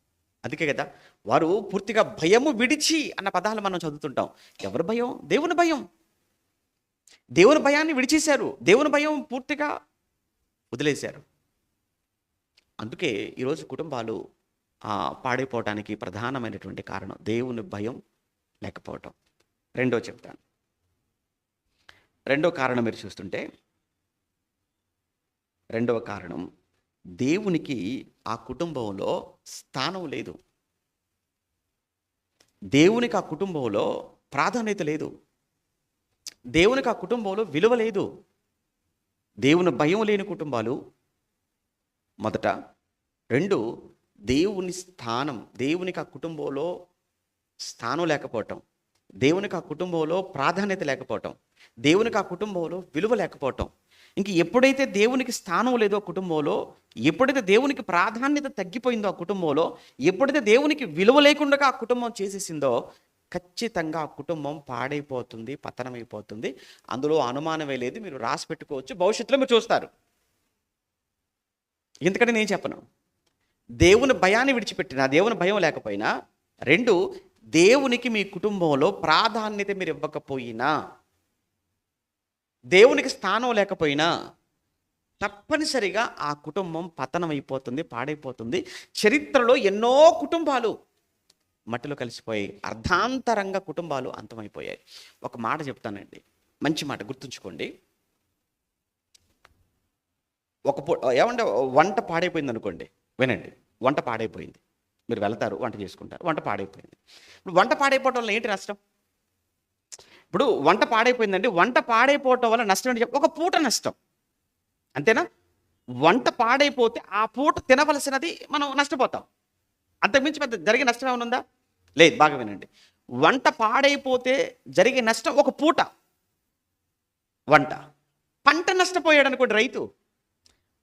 అందుకే కదా వారు పూర్తిగా భయము విడిచి అన్న పదాలు మనం చదువుతుంటాం. ఎవరి భయం? దేవుని భయం. దేవుని భయాన్ని విడిచేశారు, దేవుని భయం పూర్తిగా వదిలేశారు. అందుకే ఈరోజు కుటుంబాలు పాడైపోవటానికి ప్రధానమైనటువంటి కారణం దేవుని భయం లేకపోవటం. చెప్తాను. 2వ కారణం మీరు చూస్తుంటే, 2వ కారణం దేవునికి ఆ కుటుంబంలో స్థానం లేదు. దేవునికి ఆ కుటుంబంలో ప్రాధాన్యత లేదు. దేవునికి ఆ కుటుంబంలో విలువ లేదు. దేవుని భయం లేని కుటుంబాలు మొదట. 2, దేవుని స్థానం, దేవునికి ఆ కుటుంబంలో స్థానం లేకపోవటం, దేవునికి ఆ కుటుంబంలో ప్రాధాన్యత లేకపోవటం, దేవునికి ఆ కుటుంబంలో విలువ లేకపోవటం. ఇంక ఎప్పుడైతే దేవునికి స్థానం లేదో కుటుంబంలో, ఎప్పుడైతే దేవునికి ప్రాధాన్యత తగ్గిపోయిందో ఆ కుటుంబంలో, ఎప్పుడైతే దేవునికి విలువ లేకుండా ఆ కుటుంబం చేసేసిందో, ఖచ్చితంగా ఆ కుటుంబం పాడైపోతుంది, పతనమైపోతుంది. అందులో అనుమానమే లేదు. మీరు రాసి పెట్టుకోవచ్చు. భవిష్యత్తులో మీరు చూస్తారు. ఎందుకంటే నేను చెప్పను. దేవుని భయాన్ని విడిచిపెట్టినా, దేవుని భయం లేకపోయినా, 2 దేవునికి మీ కుటుంబంలో ప్రాధాన్యత మీరు ఇవ్వకపోయినా, దేవునికి స్థానం లేకపోయినా తప్పనిసరిగా ఆ కుటుంబం పతనమైపోతుంది, పాడైపోతుంది. చరిత్రలో ఎన్నో కుటుంబాలు మట్టిలో కలిసిపోయి అర్ధాంతరంగా కుటుంబాలు అంతమైపోయాయి. ఒక మాట చెప్తానండి, మంచి మాట గుర్తుంచుకోండి. ఏమంటే వంట పాడైపోయింది అనుకోండి, వినండి. వంట పాడైపోయింది, మీరు వెళ్తారు, వంట చేసుకుంటారు, వంట పాడైపోయింది. ఇప్పుడు వంట పాడైపోవటం వల్ల ఏంటి నష్టం? ఇప్పుడు వంట పాడైపోయిందండి, వంట పాడైపోవటం వల్ల నష్టం ఏంటి? ఒక పూట నష్టం, అంతేనా? వంట పాడైపోతే ఆ పూట తినవలసినది మనం నష్టపోతాం. అంతకుమించి పెద్ద జరిగే నష్టం ఏమైనా ఉందా? లేదు. బాగా వినండి. వంట పాడైపోతే జరిగే నష్టం ఒక పూట వంట. పంట నష్టపోయాడు అనుకోండి రైతు,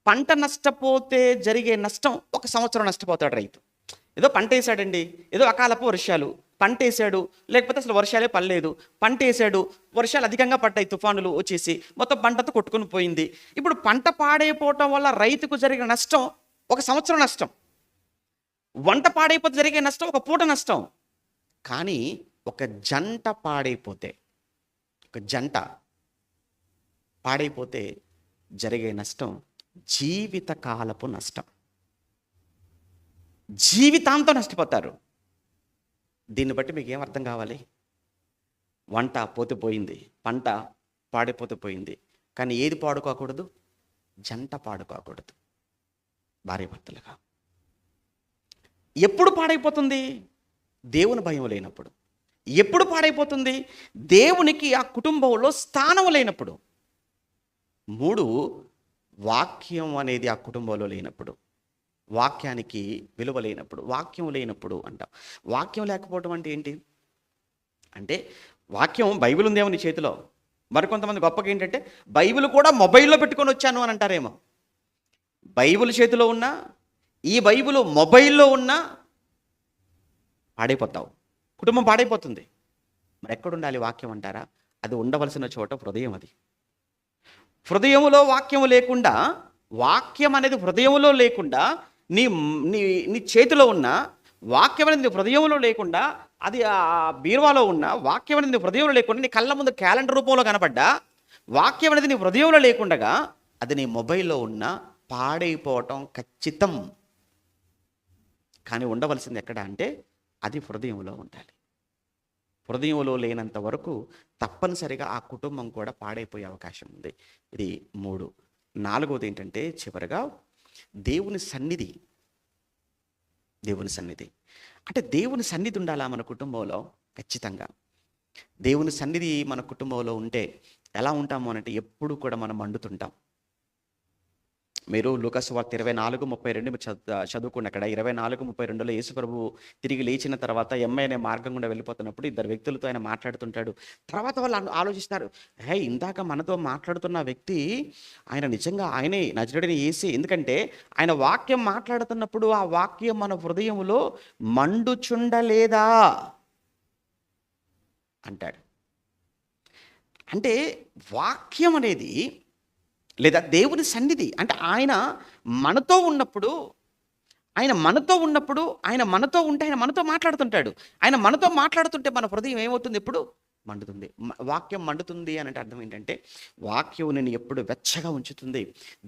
పంట నష్టపోతే జరిగే నష్టం 1 సంవత్సరం నష్టపోతాడు రైతు. ఏదో పంట వేసాడండి, ఏదో అకాలపు వర్షాలు, పంట వేసాడు, లేకపోతే అసలు వర్షాలే పడలేదు, పంట వేసాడు, వర్షాలు అధికంగా పడ్డాయి, తుఫానులు వచ్చేసి మొత్తం పంటతో కొట్టుకుని పోయింది. ఇప్పుడు పంట పాడైపోవటం వల్ల రైతుకు జరిగిన నష్టం 1 సంవత్సరం నష్టం. వంట పాడైపోతే జరిగే నష్టం 1 పూట నష్టం. కానీ ఒక జంట పాడైపోతే, ఒక జంట పాడైపోతే జరిగే నష్టం జీవితకాలపు నష్టం. జీవితాంతం నష్టపోతారు. దీన్ని బట్టి మీకు ఏం అర్థం కావాలి? వంట పోతే పోయింది, పంట పాడైపోతే పోయింది, కానీ ఏది పాడుకోకూడదు? జంట పాడుకోకూడదు, భార్యాభర్తలుగా. ఎప్పుడు పాడైపోతుంది? దేవుని భయం లేనప్పుడు. ఎప్పుడు పాడైపోతుంది? దేవునికి ఆ కుటుంబంలో స్థానం లేనప్పుడు. 3, వాక్యం అనేది ఆ కుటుంబంలో లేనప్పుడు, వాక్యానికి విలువ లేనప్పుడు, వాక్యం లేనప్పుడు అంటాం. వాక్యం లేకపోవడం అంటే ఏంటి? అంటే వాక్యం, బైబిల్ ఉందేమో నీ చేతిలో. మరికొంతమంది గొప్పగా ఏంటంటే బైబిల్ కూడా మొబైల్లో పెట్టుకొని వచ్చాను అని అంటారేమో. బైబిల్ చేతిలో ఉన్నా, ఈ బైబిల్ మొబైల్లో ఉన్నా పాడైపోతావు, కుటుంబం పాడైపోతుంది. మరి ఎక్కడుండాలి వాక్యం అంటారా? అది ఉండవలసిన చోట హృదయం. అది హృదయములో వాక్యము లేకుండా, వాక్యం అనేది హృదయములో లేకుండా, నీ నీ నీ చేతిలో ఉన్న వాక్యం అనేది హృదయంలో లేకుండా, అది ఆ బీరువాలో ఉన్న వాక్యం అనేది హృదయంలో లేకుండా, నీ కళ్ళ ముందు క్యాలెండర్ రూపంలో కనపడ్డా వాక్యం అనేది నీ హృదయంలో లేకుండగా, అది నీ మొబైల్లో ఉన్న పాడైపోవటం ఖచ్చితం. కానీ ఉండవలసింది ఎక్కడ అంటే అది హృదయంలో ఉండాలి. హృదయంలో లేనంత వరకు తప్పనిసరిగా ఆ కుటుంబం కూడా పాడైపోయే అవకాశం ఉంది. ఇది 3. 4వది ఏంటంటే చివరగా దేవుని సన్నిధి. దేవుని సన్నిధి అంటే దేవుని సన్నిధి ఉండాలా మన కుటుంబంలో? ఖచ్చితంగా దేవుని సన్నిధి మన కుటుంబంలో ఉంటే ఎలా ఉంటాము అంటే ఎప్పుడు కూడా మనం మండుతుంటాం. మీరు లూకా సువార్త 24:32 మీరు చదువుకున్న అక్కడ 24:32లో యేసు ప్రభువు తిరిగి లేచిన తర్వాత ఎమ్మ అనే మార్గం గుండా వెళ్ళిపోతున్నప్పుడు 2 వ్యక్తులతో ఆయన మాట్లాడుతుంటాడు. తర్వాత వాళ్ళు ఆలోచిస్తారు, హే, ఇందాక మనతో మాట్లాడుతున్న వ్యక్తి ఆయన నిజంగా ఆయనే, నజరేయుడైన యేసే. ఎందుకంటే ఆయన వాక్యం మాట్లాడుతున్నప్పుడు ఆ వాక్యం మన హృదయంలో మండుచుండలేదా అంటాడు. అంటే వాక్యం అనేది లేదా దేవుని సన్నిధి అంటే ఆయన మనతో ఉన్నప్పుడు, ఆయన మనతో ఉంటే ఆయన మనతో మాట్లాడుతుంటాడు. ఆయన మనతో మాట్లాడుతుంటే మన హృదయం ఏమవుతుంది? ఎప్పుడు మండుతుంది. వాక్యం మండుతుంది అని అంటే అర్థం ఏంటంటే వాక్యం నేను ఎప్పుడు వెచ్చగా ఉంచుతుంది.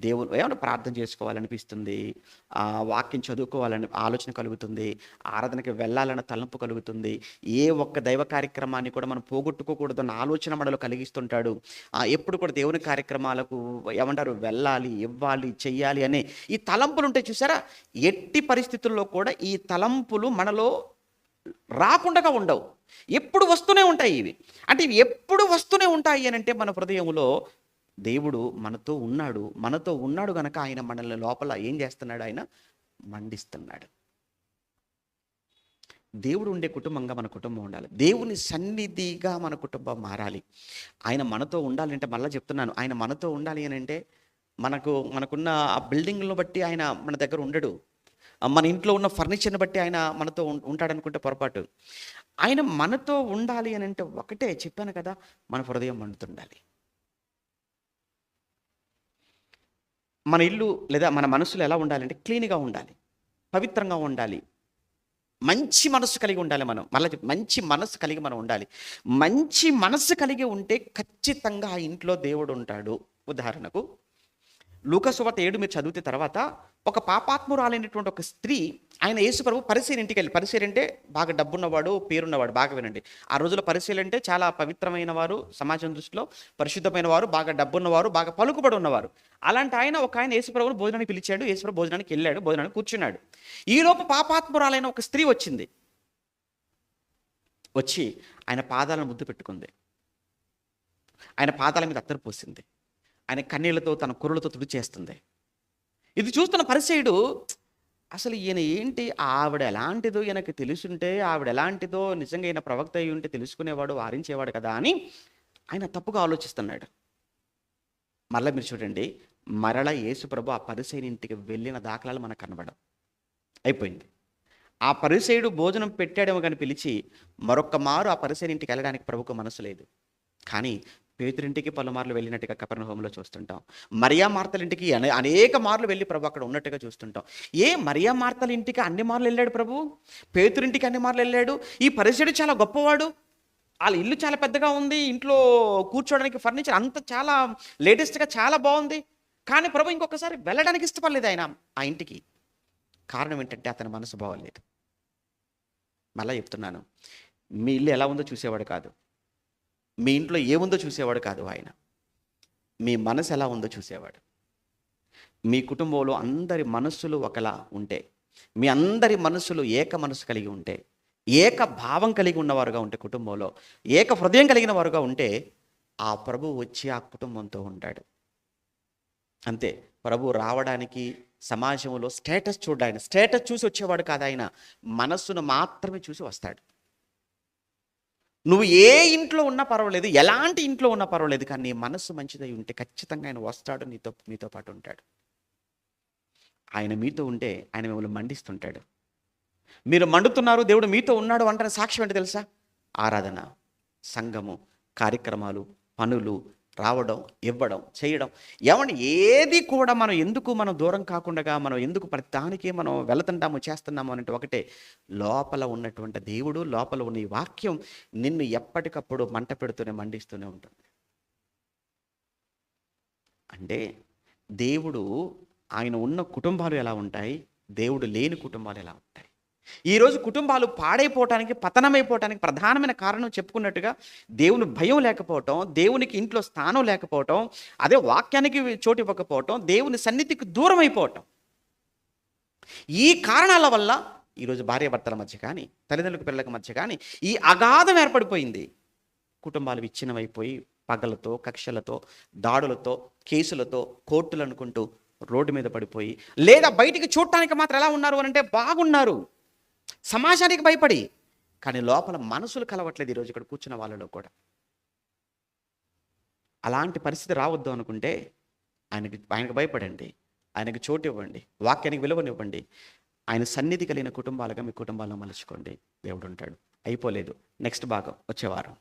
దేవుడు ఏమైనా ప్రార్థన చేసుకోవాలనిపిస్తుంది, వాక్యం చదువుకోవాలని ఆలోచన కలుగుతుంది, ఆరాధనకి వెళ్ళాలన్న తలంపు కలుగుతుంది. ఏ ఒక్క దైవ కార్యక్రమాన్ని కూడా మనం పోగొట్టుకోకూడదు అన్న ఆలోచన మనలో కలిగిస్తుంటాడు. ఎప్పుడు కూడా దేవుని కార్యక్రమాలకు ఏమంటారు వెళ్ళాలి, ఇవ్వాలి, చెయ్యాలి అనే ఈ తలంపులు ఉంటాయి చూసారా? ఎట్టి పరిస్థితుల్లో కూడా ఈ తలంపులు మనలో రాకుండా ఉండవు, ఎప్పుడు వస్తూనే ఉంటాయి. ఇవి అంటే ఇవి ఎప్పుడు వస్తూనే ఉంటాయి అని అంటే మన హృదయంలో దేవుడు మనతో ఉన్నాడు గనక ఆయన మనల్ని లోపల ఏం చేస్తున్నాడు? ఆయన మండిస్తున్నాడు. దేవుడు ఉండే కుటుంబంగా మన కుటుంబం ఉండాలి. దేవుని సన్నిధిగా మన కుటుంబం మారాలి. ఆయన మనతో ఉండాలంటే, మళ్ళీ చెప్తున్నాను, ఆయన మనతో ఉండాలి అని అంటే మనకున్న ఆ బిల్డింగ్లను బట్టి ఆయన మన దగ్గర ఉండడు. మన ఇంట్లో ఉన్న ఫర్నిచర్ని బట్టి ఆయన మనతో ఉంటాడనుకుంటే పొరపాటు. ఆయన మనతో ఉండాలి అని అంటే ఒకటే చెప్పాను కదా, మన హృదయం మండుతుండాలి. మన ఇల్లు లేదా మన మనసులో ఎలా ఉండాలంటే క్లీన్‌గా ఉండాలి, పవిత్రంగా ఉండాలి, మంచి మనస్సు కలిగి ఉండాలి మనం. మళ్ళా మంచి మనస్సు కలిగి మనం ఉండాలి. మంచి మనస్సు కలిగి ఉంటే ఖచ్చితంగా ఆ ఇంట్లో దేవుడు ఉంటాడు. ఉదాహరణకు లూకా సువార్త 7 మీరు చదివితే తర్వాత ఒక పాపాత్మురాలైనటువంటి ఒక స్త్రీ ఆయన యేసుప్రభు పరిసయ్యుని ఇంటికెళ్ళి, పరిసయ్యుడు అంటే బాగా డబ్బున్నవాడు, పేరున్నవాడు. బాగా వినండి. ఆ రోజుల్లో పరిసయ్యులు అంటే చాలా పవిత్రమైన వారు, సమాజం దృష్టిలో పరిశుద్ధమైన వారు, బాగా డబ్బున్నవారు, బాగా పలుకుబడి ఉన్నవారు. అలాంటి ఒక ఆయన యేసుప్రభుని భోజనానికి పిలిచాడు. యేసుప్రభు భోజనానికి వెళ్ళాడు, భోజనానికి కూర్చున్నాడు. ఈలోపు పాపాత్మురాలైన ఒక స్త్రీ వచ్చింది. వచ్చి ఆయన పాదాలను ముద్దు పెట్టుకుంది. ఆయన పాదాల మీద అత్తరు పోసింది. ఆయన కన్నీళ్లతో తన కుర్రలతో తుడిచేస్తుంది. ఇది చూస్తున్న పరిసయ్యుడు అసలు ఈయన ఏంటి, ఆవిడ ఎలాంటిదో ఈయనకి తెలుసుంటే, ఆవిడ ఎలాంటిదో నిజంగా ఈయన ప్రవక్త అయి ఉంటే తెలుసుకునేవాడు, వారించేవాడు కదా అని ఆయన తప్పుగా ఆలోచిస్తున్నాడు. మళ్ళీ మీరు చూడండి, మరల యేసుప్రభు ఆ పరిసయ్యుని ఇంటికి వెళ్ళిన దాఖలాలు మనకు కనబడవు. అయిపోయింది. ఆ పరిసయ్యుడు భోజనం పెట్టాడేమో కానీ పిలిచి మరొక్క మారు ఆ పరిసయ్యుని ఇంటికి వెళ్ళడానికి ప్రభువుకు మనసు లేదు. కానీ పేతురింటికి పలుమార్లు వెళ్ళినట్టుగా కపెర్నహూములో చూస్తుంటాం. మరియా మార్తల ఇంటికి అనేక మార్లు వెళ్ళి ప్రభు అక్కడ ఉన్నట్టుగా చూస్తుంటాం. మరియా మార్తల ఇంటికి అన్ని మార్లు వెళ్ళాడు ప్రభు, పేతురింటికి అన్ని మార్లు వెళ్ళాడు. ఈ పరిసయ్యుడు చాలా గొప్పవాడు, వాళ్ళ ఇల్లు చాలా పెద్దగా ఉంది, ఇంట్లో కూర్చోవడానికి ఫర్నిచర్ అంత చాలా లేటెస్ట్గా చాలా బాగుంది. కానీ ప్రభు ఇంకొకసారి వెళ్ళడానికి ఇష్టపడలేదు ఆయన ఆ ఇంటికి. కారణం ఏంటంటే అతని మనసు బాగోలేదు. మళ్ళీ చెప్తున్నాను, మీ ఇల్లు ఎలా ఉందో చూసేవాడు కాదు, మీ ఇంట్లో ఏముందో చూసేవాడు కాదు ఆయన, మీ మనసు ఎలా ఉందో చూసేవాడు. మీ కుటుంబంలో అందరి మనస్సులు ఒకలా ఉంటే, మీ అందరి మనస్సులు ఏక మనసు కలిగి ఉంటే, ఏక భావం కలిగి ఉన్నవారుగా ఉంటే, కుటుంబంలో ఏక హృదయం కలిగిన వారుగా ఉంటే, ఆ ప్రభు వచ్చి ఆ కుటుంబంతో ఉంటాడు. అంతే. ప్రభు రావడానికి సమాజంలో స్టేటస్ చూడాయన, స్టేటస్ చూసి వచ్చేవాడు కాదు ఆయన, మనస్సును మాత్రమే చూసి వస్తాడు. నువ్వు ఏ ఇంట్లో ఉన్నా పర్వాలేదు, ఎలాంటి ఇంట్లో ఉన్నా పర్వాలేదు, కానీ నీ మనస్సు మంచిదై ఉంటే ఖచ్చితంగా ఆయన వస్తాడు, మీతో పాటు ఉంటాడు. ఆయన మీతో ఉంటే ఆయన మిమ్మల్ని మండిస్తుంటాడు. మీరు మండుతున్నారు, దేవుడు మీతో ఉన్నాడు అంటే సాక్ష్యం ఏంటి తెలుసా? ఆరాధన, సంఘము, కార్యక్రమాలు, పనులు, రావడం, ఇవ్వడం, చేయడం. ఏమండి, ఏది కూడా మనం దూరం కాకుండా మనం ఎందుకు ప్రతిదానికి మనం వెళుతుంటాము, చేస్తున్నాము అంటే ఒకటే, లోపల ఉన్నటువంటి దేవుడు, లోపల ఉన్న ఈ వాక్యం నిన్ను ఎప్పటికప్పుడు మంట పెడుతూనే మండిస్తూనే ఉంటుంది. అంటే దేవుడు, ఆయన ఉన్న కుటుంబాలు ఎలా ఉంటాయి, దేవుడు లేని కుటుంబాలు ఎలా ఉంటాయి. ఈరోజు కుటుంబాలు పాడైపోవటానికి, పతనమైపోవటానికి ప్రధానమైన కారణం చెప్పుకున్నట్టుగా దేవుని భయం లేకపోవటం, దేవునికి ఇంట్లో స్థానం లేకపోవటం, అదే వాక్యానికి చోటు ఇవ్వకపోవటం, దేవుని సన్నిధికి దూరం అయిపోవటం. ఈ కారణాల వల్ల ఈరోజు భార్యాభర్తల మధ్య కానీ, తల్లిదండ్రులకు పిల్లల మధ్య కానీ ఈ అగాధం ఏర్పడిపోయింది. కుటుంబాలు విచ్ఛిన్నమైపోయి పగలతో, కక్షలతో, దాడులతో, కేసులతో, కోర్టులు అనుకుంటూ రోడ్డు మీద పడిపోయి, లేదా బయటికి చూడటానికి మాత్రం ఎలా ఉన్నారు అని అంటే బాగున్నారు, సమాజానికి భయపడి, కానీ లోపల మనసులు కలవట్లేదు ఈరోజు ఇక్కడ కూర్చున్న వాళ్ళలో కూడా. అలాంటి పరిస్థితి రావద్దు అనుకుంటే ఆయనకు భయపడండి, ఆయనకు చోటు ఇవ్వండి, వాక్యానికి విలువనివ్వండి. ఆయన సన్నిధి కలిగిన కుటుంబాలుగా మీ కుటుంబాలను మలుచుకోండి. దేవుడు ఉంటాడు. అయిపోలేదు. నెక్స్ట్ భాగం వచ్చే వారం.